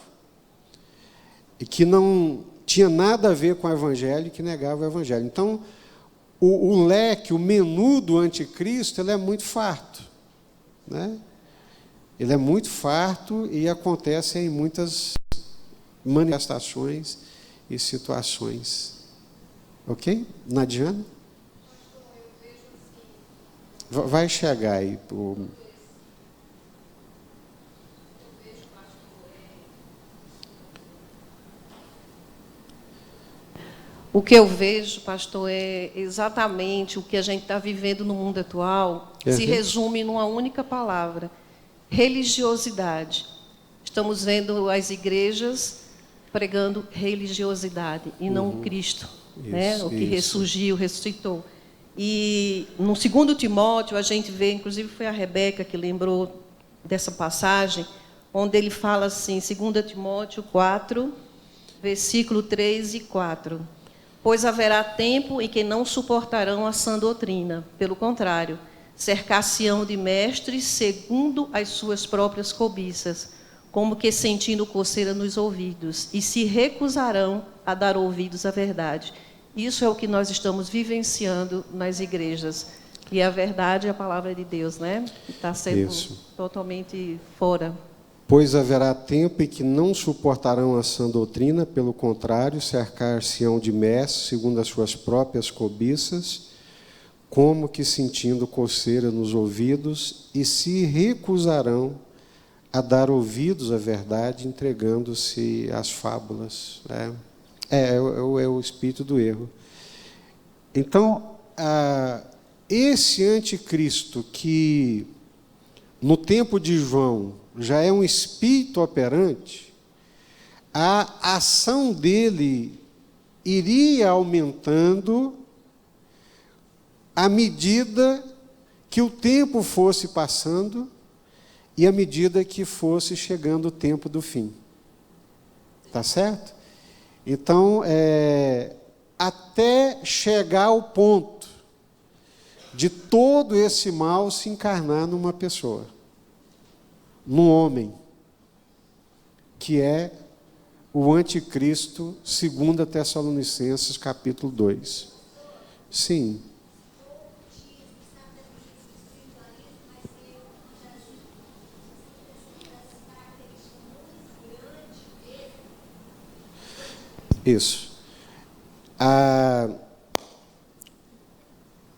e que não tinha nada a ver com o Evangelho, que negava o Evangelho. Então, o leque, o menu do anticristo, ele é muito farto, né? Ele é muito farto e acontece em muitas manifestações e situações. Ok? Nadiana? Vai chegar aí. O que eu vejo, pastor, é exatamente o que a gente está vivendo no mundo atual. Se resume numa única palavra: religiosidade. Estamos vendo as igrejas pregando religiosidade e não Cristo, né? O que ressurgiu, ressuscitou. E no 2 Timóteo a gente vê, inclusive foi a Rebeca que lembrou dessa passagem, onde ele fala assim, 2 Timóteo 4, versículo 3 e 4. Pois haverá tempo em que não suportarão a sã doutrina. Pelo contrário, cercar-se-ão de mestres segundo as suas próprias cobiças, como que sentindo coceira nos ouvidos, e se recusarão a dar ouvidos à verdade. Isso é o que nós estamos vivenciando nas igrejas. E a verdade é a palavra de Deus, né? Está sendo totalmente fora. Pois haverá tempo em que não suportarão a sã doutrina, pelo contrário, cercar-se-ão de mestres, segundo as suas próprias cobiças, como que sentindo coceira nos ouvidos, e se recusarão a dar ouvidos à verdade, entregando-se às fábulas. É o espírito do erro. Então, esse anticristo que, no tempo de João, já é um espírito operante, a ação dele iria aumentando à medida que o tempo fosse passando e à medida que fosse chegando o tempo do fim. Tá certo? Então, até chegar ao ponto de todo esse mal se encarnar numa pessoa, num homem, que é o anticristo, 2 Tessalonicenses, capítulo 2. Sim. Isso.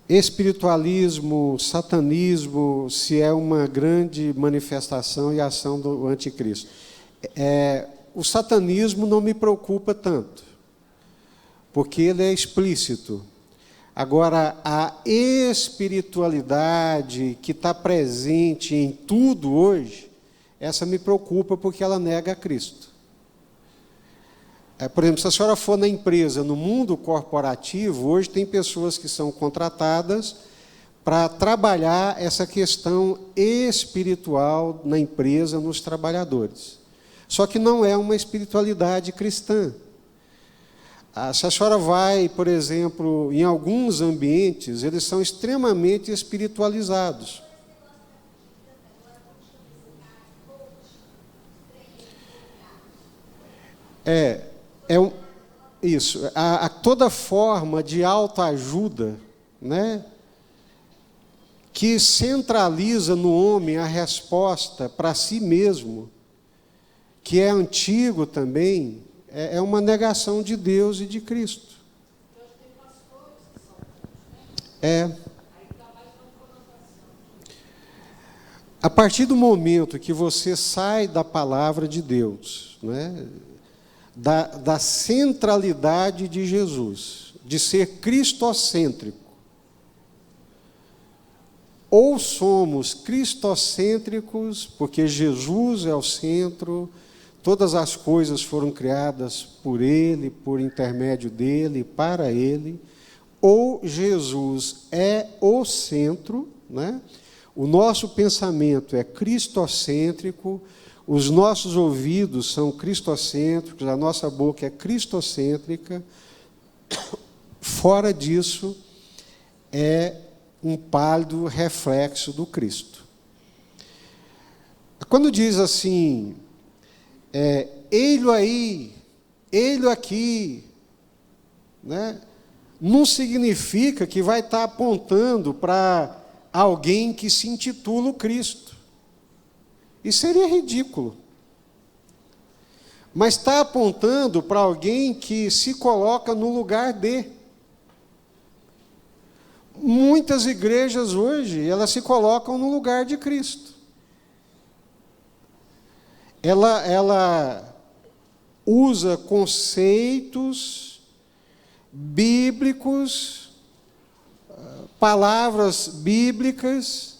Espiritualismo, satanismo, se é uma grande manifestação e ação do anticristo. O satanismo não me preocupa tanto, porque ele é explícito. Agora, a espiritualidade que está presente em tudo hoje, essa me preocupa porque ela nega a Cristo. Por exemplo, se a senhora for na empresa, no mundo corporativo, hoje tem pessoas que são contratadas para trabalhar essa questão espiritual na empresa, nos trabalhadores. Só que não é uma espiritualidade cristã. Se a senhora vai, por exemplo, em alguns ambientes, eles são extremamente espiritualizados. Isso. Toda forma de autoajuda, né, que centraliza no homem a resposta para si mesmo, que é antigo também, é uma negação de Deus e de Cristo. A partir do momento que você sai da palavra de Deus, né, da centralidade de Jesus, de ser cristocêntrico, ou somos cristocêntricos, porque Jesus é o centro, todas as coisas foram criadas por Ele, por intermédio dEle, para Ele, ou Jesus é o centro, né? O nosso pensamento é cristocêntrico, os nossos ouvidos são cristocêntricos, a nossa boca é cristocêntrica. Fora disso, é um pálido reflexo do Cristo. Quando diz assim, ei-lo aí, ei-lo aqui, né? não significa que vai estar apontando para alguém que se intitula o Cristo. Isso seria ridículo. Mas está apontando para alguém que se coloca no lugar de. Muitas igrejas hoje, elas se colocam no lugar de Cristo. Ela usa conceitos bíblicos, palavras bíblicas,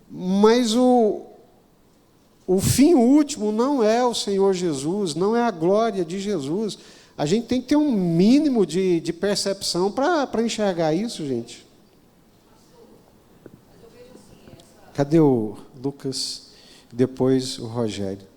mas o fim último não é o Senhor Jesus, não é a glória de Jesus. A gente tem que ter um mínimo de percepção para enxergar isso, gente. Cadê o Lucas? Depois o Rogério.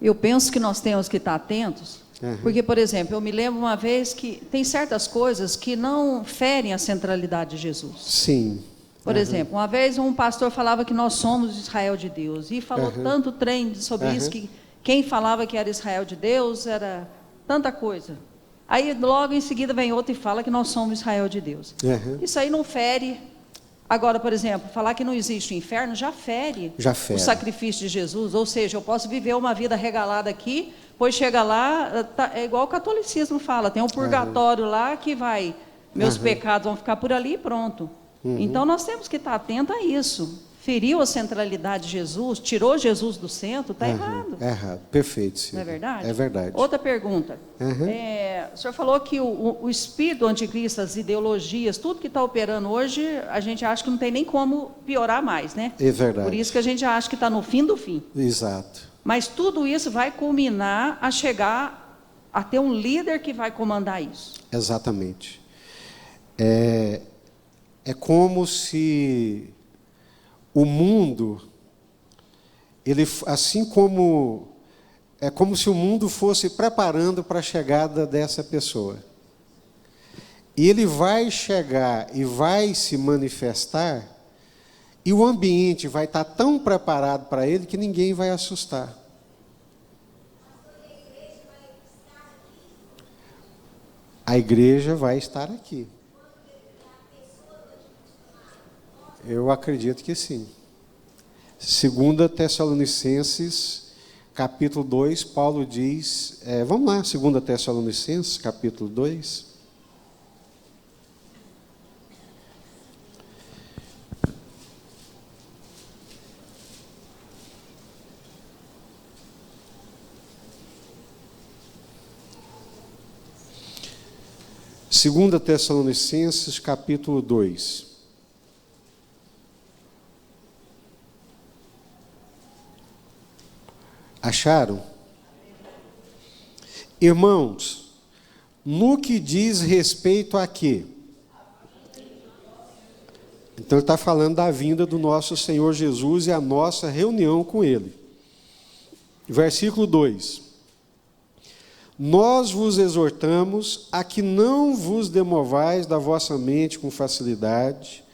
Eu penso que nós temos que estar atentos, porque, por exemplo, eu me lembro uma vez que tem certas coisas que não ferem a centralidade de Jesus. Sim. Por exemplo, uma vez um pastor falava que nós somos Israel de Deus, e falou tanto trem sobre isso, que quem falava que era Israel de Deus era tanta coisa. Aí logo em seguida vem outro e fala que nós somos Israel de Deus. Isso aí não fere. Agora, por exemplo, falar que não existe o inferno já fere o sacrifício de Jesus. Ou seja, eu posso viver uma vida regalada aqui, pois chega lá, é igual o catolicismo fala, tem um purgatório lá que vai, meus pecados vão ficar por ali e pronto. Então nós temos que estar atentos a isso. Feriu a centralidade de Jesus, tirou Jesus do centro, está errado. É errado, perfeito. Sim. Não é verdade? É verdade. Outra pergunta. O senhor falou que o espírito do anticristo, as ideologias, tudo que está operando hoje, a gente acha que não tem nem como piorar mais, né? É verdade. Por isso que a gente acha que está no fim do fim. Exato. Mas tudo isso vai culminar a chegar a ter um líder que vai comandar isso. Exatamente. É como se o mundo, é como se o mundo fosse preparando para a chegada dessa pessoa. E ele vai chegar e vai se manifestar, e o ambiente vai estar tão preparado para ele que ninguém vai assustar. A igreja vai estar aqui. Eu acredito que sim. 2 Tessalonicenses, capítulo 2, Paulo diz... vamos lá, 2 Tessalonicenses, capítulo 2. Segunda Tessalonicenses, capítulo 2. Acharam? Irmãos, no que diz respeito a quê? Então ele está falando da vinda do nosso Senhor Jesus e a nossa reunião com Ele. Versículo 2. Nós vos exortamos a que não vos demovais da vossa mente com facilidade,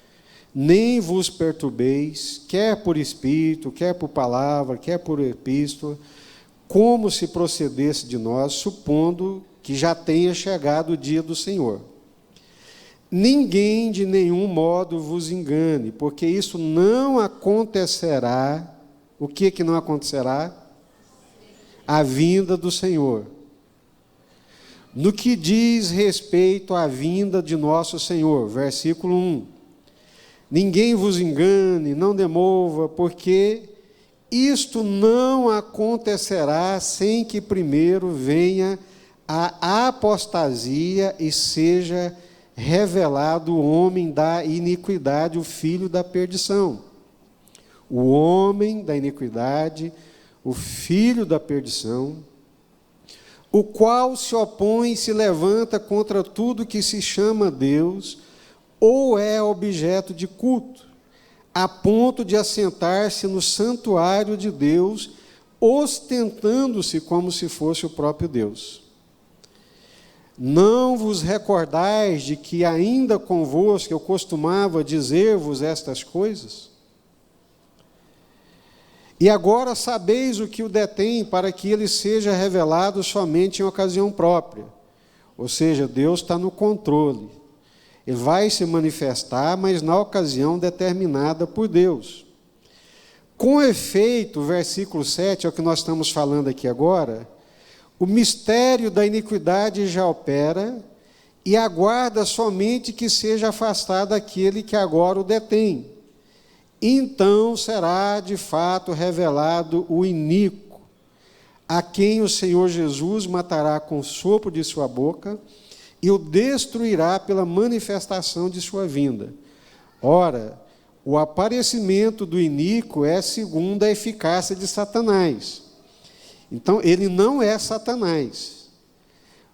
nem vos perturbeis, quer por espírito, quer por palavra, quer por epístola, como se procedesse de nós, supondo que já tenha chegado o dia do Senhor. Ninguém de nenhum modo vos engane, porque isso não acontecerá. O que não acontecerá? A vinda do Senhor. No que diz respeito à vinda de nosso Senhor, versículo 1. Ninguém vos engane, não demova, porque isto não acontecerá sem que primeiro venha a apostasia e seja revelado o homem da iniquidade, o filho da perdição. O homem da iniquidade, o filho da perdição, o qual se opõe e se levanta contra tudo que se chama Deus, ou é objeto de culto, a ponto de assentar-se no santuário de Deus, ostentando-se como se fosse o próprio Deus. Não vos recordais de que ainda convosco eu costumava dizer-vos estas coisas? E agora sabeis o que o detém, para que ele seja revelado somente em ocasião própria. Ou seja, Deus está no controle. Ele vai se manifestar, mas na ocasião determinada por Deus. Com efeito, o versículo 7, é o que nós estamos falando aqui agora, o mistério da iniquidade já opera e aguarda somente que seja afastado aquele que agora o detém. Então será de fato revelado o iníquo, a quem o Senhor Jesus matará com o sopro de sua boca e o destruirá pela manifestação de sua vinda. Ora, o aparecimento do iníquo é segundo a eficácia de Satanás. Então, ele não é Satanás,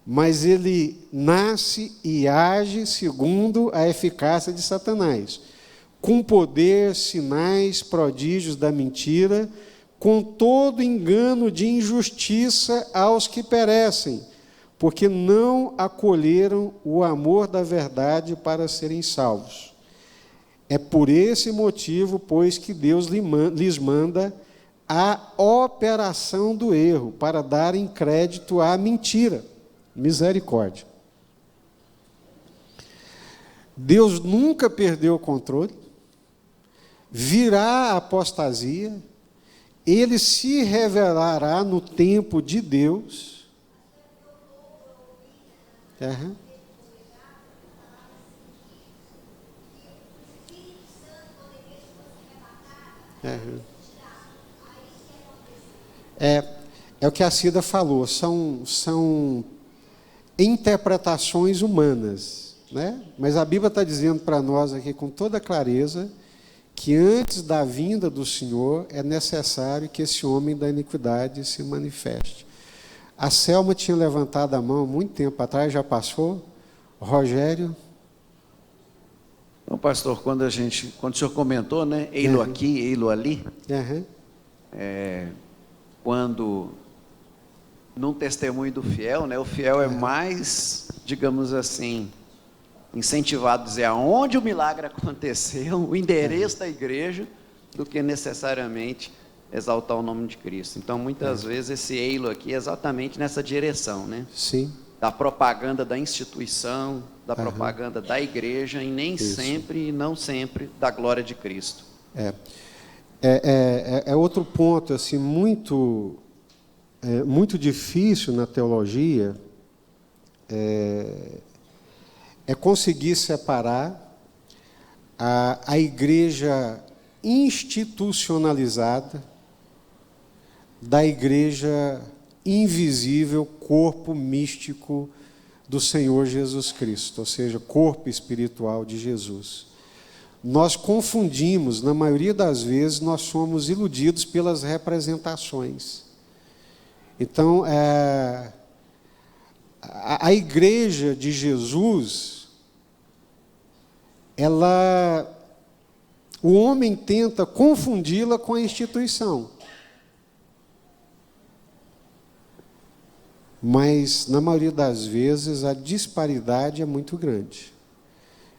mas ele nasce e age segundo a eficácia de Satanás, com poder, sinais, prodígios da mentira, com todo engano de injustiça aos que perecem, porque não acolheram o amor da verdade para serem salvos. É por esse motivo, pois, que Deus lhes manda a operação do erro, para darem crédito à mentira. Misericórdia. Deus nunca perdeu o controle, virá a apostasia, ele se revelará no tempo de Deus. Uhum. Uhum. É o que a Cida falou, são interpretações humanas, né? Mas a Bíblia está dizendo para nós aqui com toda clareza que antes da vinda do Senhor é necessário que esse homem da iniquidade se manifeste. A Selma tinha levantado a mão muito tempo atrás, já passou. Rogério? Então, pastor, quando o senhor comentou, né, ei-lo aqui, ei-lo ali, quando, num testemunho do fiel, né, o fiel é mais, digamos assim, incentivado a dizer aonde o milagre aconteceu, o endereço da igreja, do que necessariamente exaltar o nome de Cristo. Então, muitas vezes, esse ei-lo aqui é exatamente nessa direção, né? Sim. Da propaganda da instituição, da propaganda da igreja, e nem sempre, e não sempre, da glória de Cristo. É outro ponto assim, muito difícil na teologia, é conseguir separar a igreja institucionalizada da igreja invisível, corpo místico do Senhor Jesus Cristo, ou seja, corpo espiritual de Jesus. Nós confundimos, na maioria das vezes, nós somos iludidos pelas representações. Então, a igreja de Jesus, o homem tenta confundi-la com a instituição. Mas, na maioria das vezes, a disparidade é muito grande.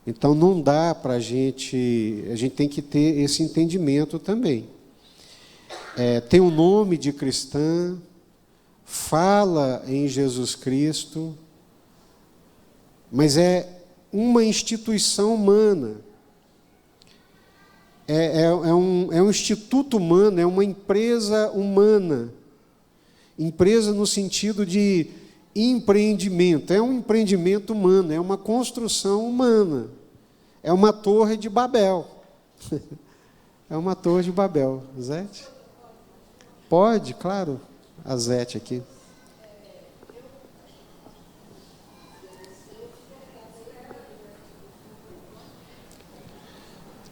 Então, não dá para a gente tem que ter esse entendimento também. Tem um nome de cristã, fala em Jesus Cristo, mas é uma instituição humana. É um instituto humano, é uma empresa humana. Empresa no sentido de empreendimento. É um empreendimento humano, é uma construção humana. É uma torre de Babel. É uma torre de Babel. Zete? Pode, claro. A Zete aqui.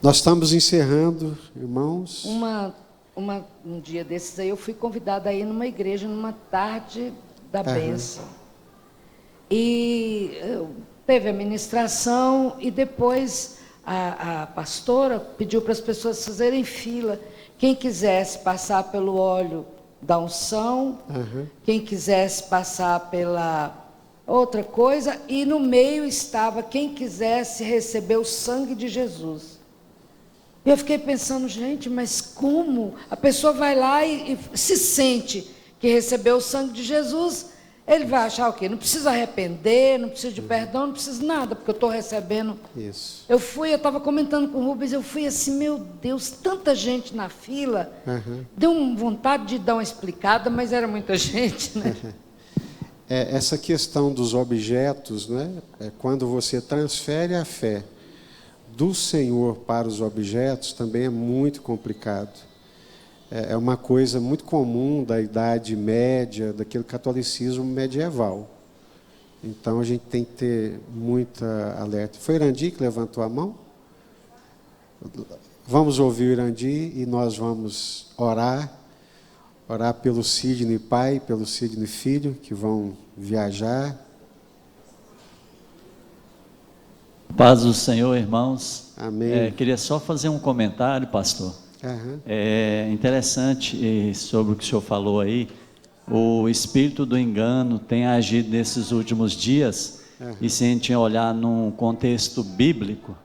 Nós estamos encerrando, irmãos. Um dia desses aí eu fui convidada a ir numa igreja, numa tarde da bênção. E teve a ministração e depois a pastora pediu para as pessoas fazerem fila. Quem quisesse passar pelo óleo da unção, quem quisesse passar pela outra coisa, e no meio estava quem quisesse receber o sangue de Jesus. Eu fiquei pensando, gente, mas como? A pessoa vai lá e se sente que recebeu o sangue de Jesus Ele vai achar o quê? Não precisa arrepender, não precisa de perdão, não precisa nada, porque eu estou recebendo. Isso. Eu estava comentando com o Rubens, eu fui assim, meu Deus, tanta gente na fila, deu vontade de dar uma explicada, mas era muita gente, né? Essa questão dos objetos, né? Quando você transfere a fé do Senhor para os objetos, também é muito complicado. É uma coisa muito comum da Idade Média, daquele catolicismo medieval. Então, a gente tem que ter muita alerta. Foi Irandi que levantou a mão? Vamos ouvir o Irandi e nós vamos orar pelo Sidney pai, pelo Sidney filho, que vão viajar. Paz do Senhor, irmãos. Amém. Queria só fazer um comentário, pastor. É interessante sobre o que o senhor falou aí. O espírito do engano tem agido nesses últimos dias, e se a gente olhar num contexto bíblico,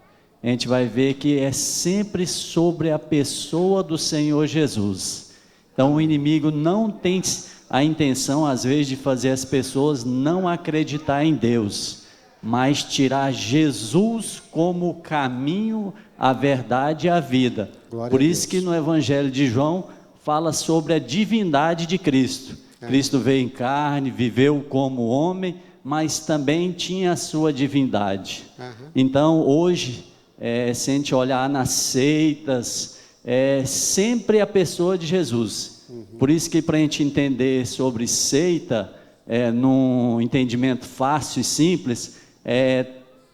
a gente vai ver que é sempre sobre a pessoa do Senhor Jesus. Então o inimigo não tem a intenção, às vezes, de fazer as pessoas não acreditar em Deus, mas tirar Jesus como o caminho, a verdade e a vida. Glória Por isso que no Evangelho de João fala sobre a divindade de Cristo. Cristo veio em carne, viveu como homem, mas também tinha a sua divindade. Então hoje, se a gente olhar nas seitas, sempre a pessoa de Jesus. Por isso que para a gente entender sobre seita, num entendimento fácil e simples,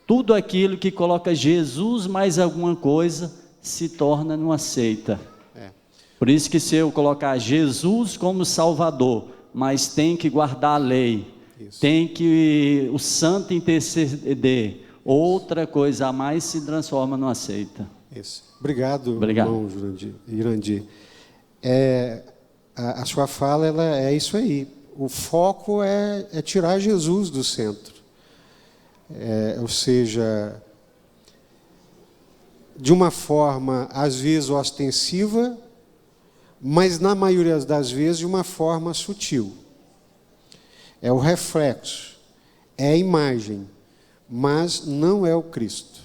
tudo aquilo que coloca Jesus mais alguma coisa se torna numa seita. Por isso que se eu colocar Jesus como Salvador, mas tem que guardar a lei, tem que o santo interceder, outra coisa a mais se transforma numa seita. Isso. Obrigado. Irmão Irandi. A sua fala é isso aí. O foco é tirar Jesus do centro. Ou seja, de uma forma às vezes ostensiva, mas na maioria das vezes de uma forma sutil. É o reflexo, é a imagem, mas não é o Cristo.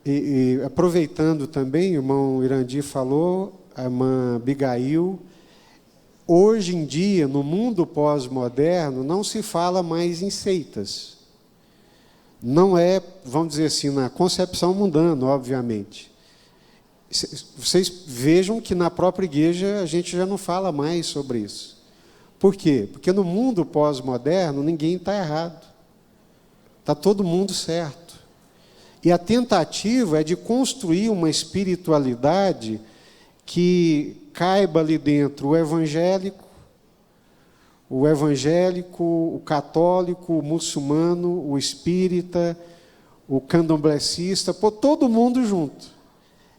E aproveitando também, o irmão Irandi falou, a irmã Abigail, hoje em dia, no mundo pós-moderno, não se fala mais em seitas. Não é, vamos dizer assim, na concepção mundana, obviamente. Vocês vejam que na própria igreja a gente já não fala mais sobre isso. Por quê? Porque no mundo pós-moderno ninguém está errado. Está todo mundo certo. E a tentativa é de construir uma espiritualidade que caiba ali dentro o evangélico, o católico, o muçulmano, o espírita, o candomblessista, pôr todo mundo junto.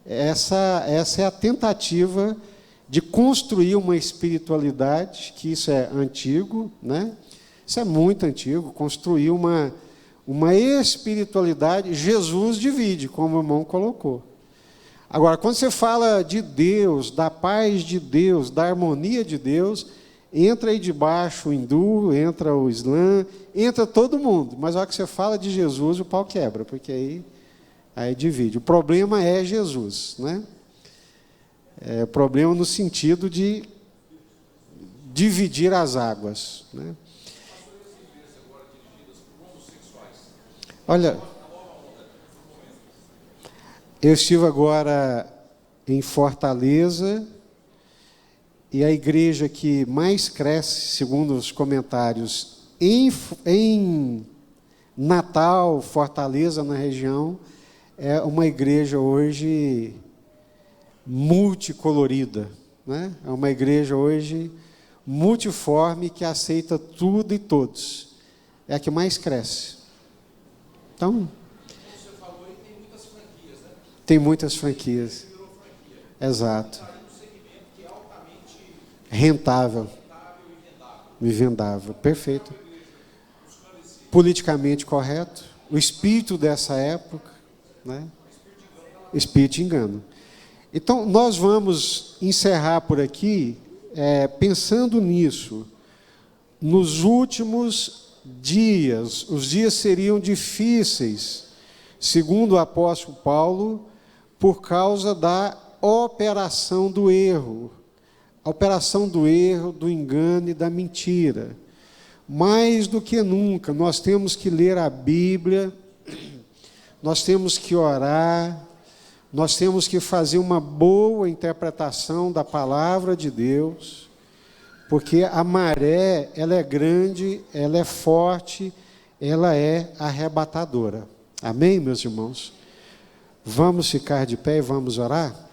Essa é a tentativa de construir uma espiritualidade, que isso é antigo, né? Isso é muito antigo, construir uma espiritualidade. Jesus divide, como o irmão colocou. Agora, quando você fala de Deus, da paz de Deus, da harmonia de Deus, entra aí debaixo o hindu, entra o islã, entra todo mundo. Mas na hora que você fala de Jesus, o pau quebra, porque aí divide. O problema é Jesus, né? O problema no sentido de dividir as águas, né? Olha, eu estive agora em Fortaleza, e a igreja que mais cresce, segundo os comentários, em Natal, Fortaleza, na região, é uma igreja hoje multicolorida, né? É uma igreja hoje multiforme, que aceita tudo e todos. É a que mais cresce. Então, você falou aí, tem muitas franquias, né? Tem muitas franquias. Exato. Rentável e vendável. Perfeito. Politicamente correto. O espírito dessa época, né? Espírito de engano. Então, nós vamos encerrar por aqui, pensando nisso. nos últimos dias, os dias seriam difíceis, segundo o apóstolo Paulo, por causa da operação do erro. A operação do erro, do engano e da mentira. Mais do que nunca, nós temos que ler a Bíblia, nós temos que orar, nós temos que fazer uma boa interpretação da palavra de Deus, porque a maré, ela é grande, ela é forte, ela é arrebatadora. Amém, meus irmãos? Vamos ficar de pé e vamos orar?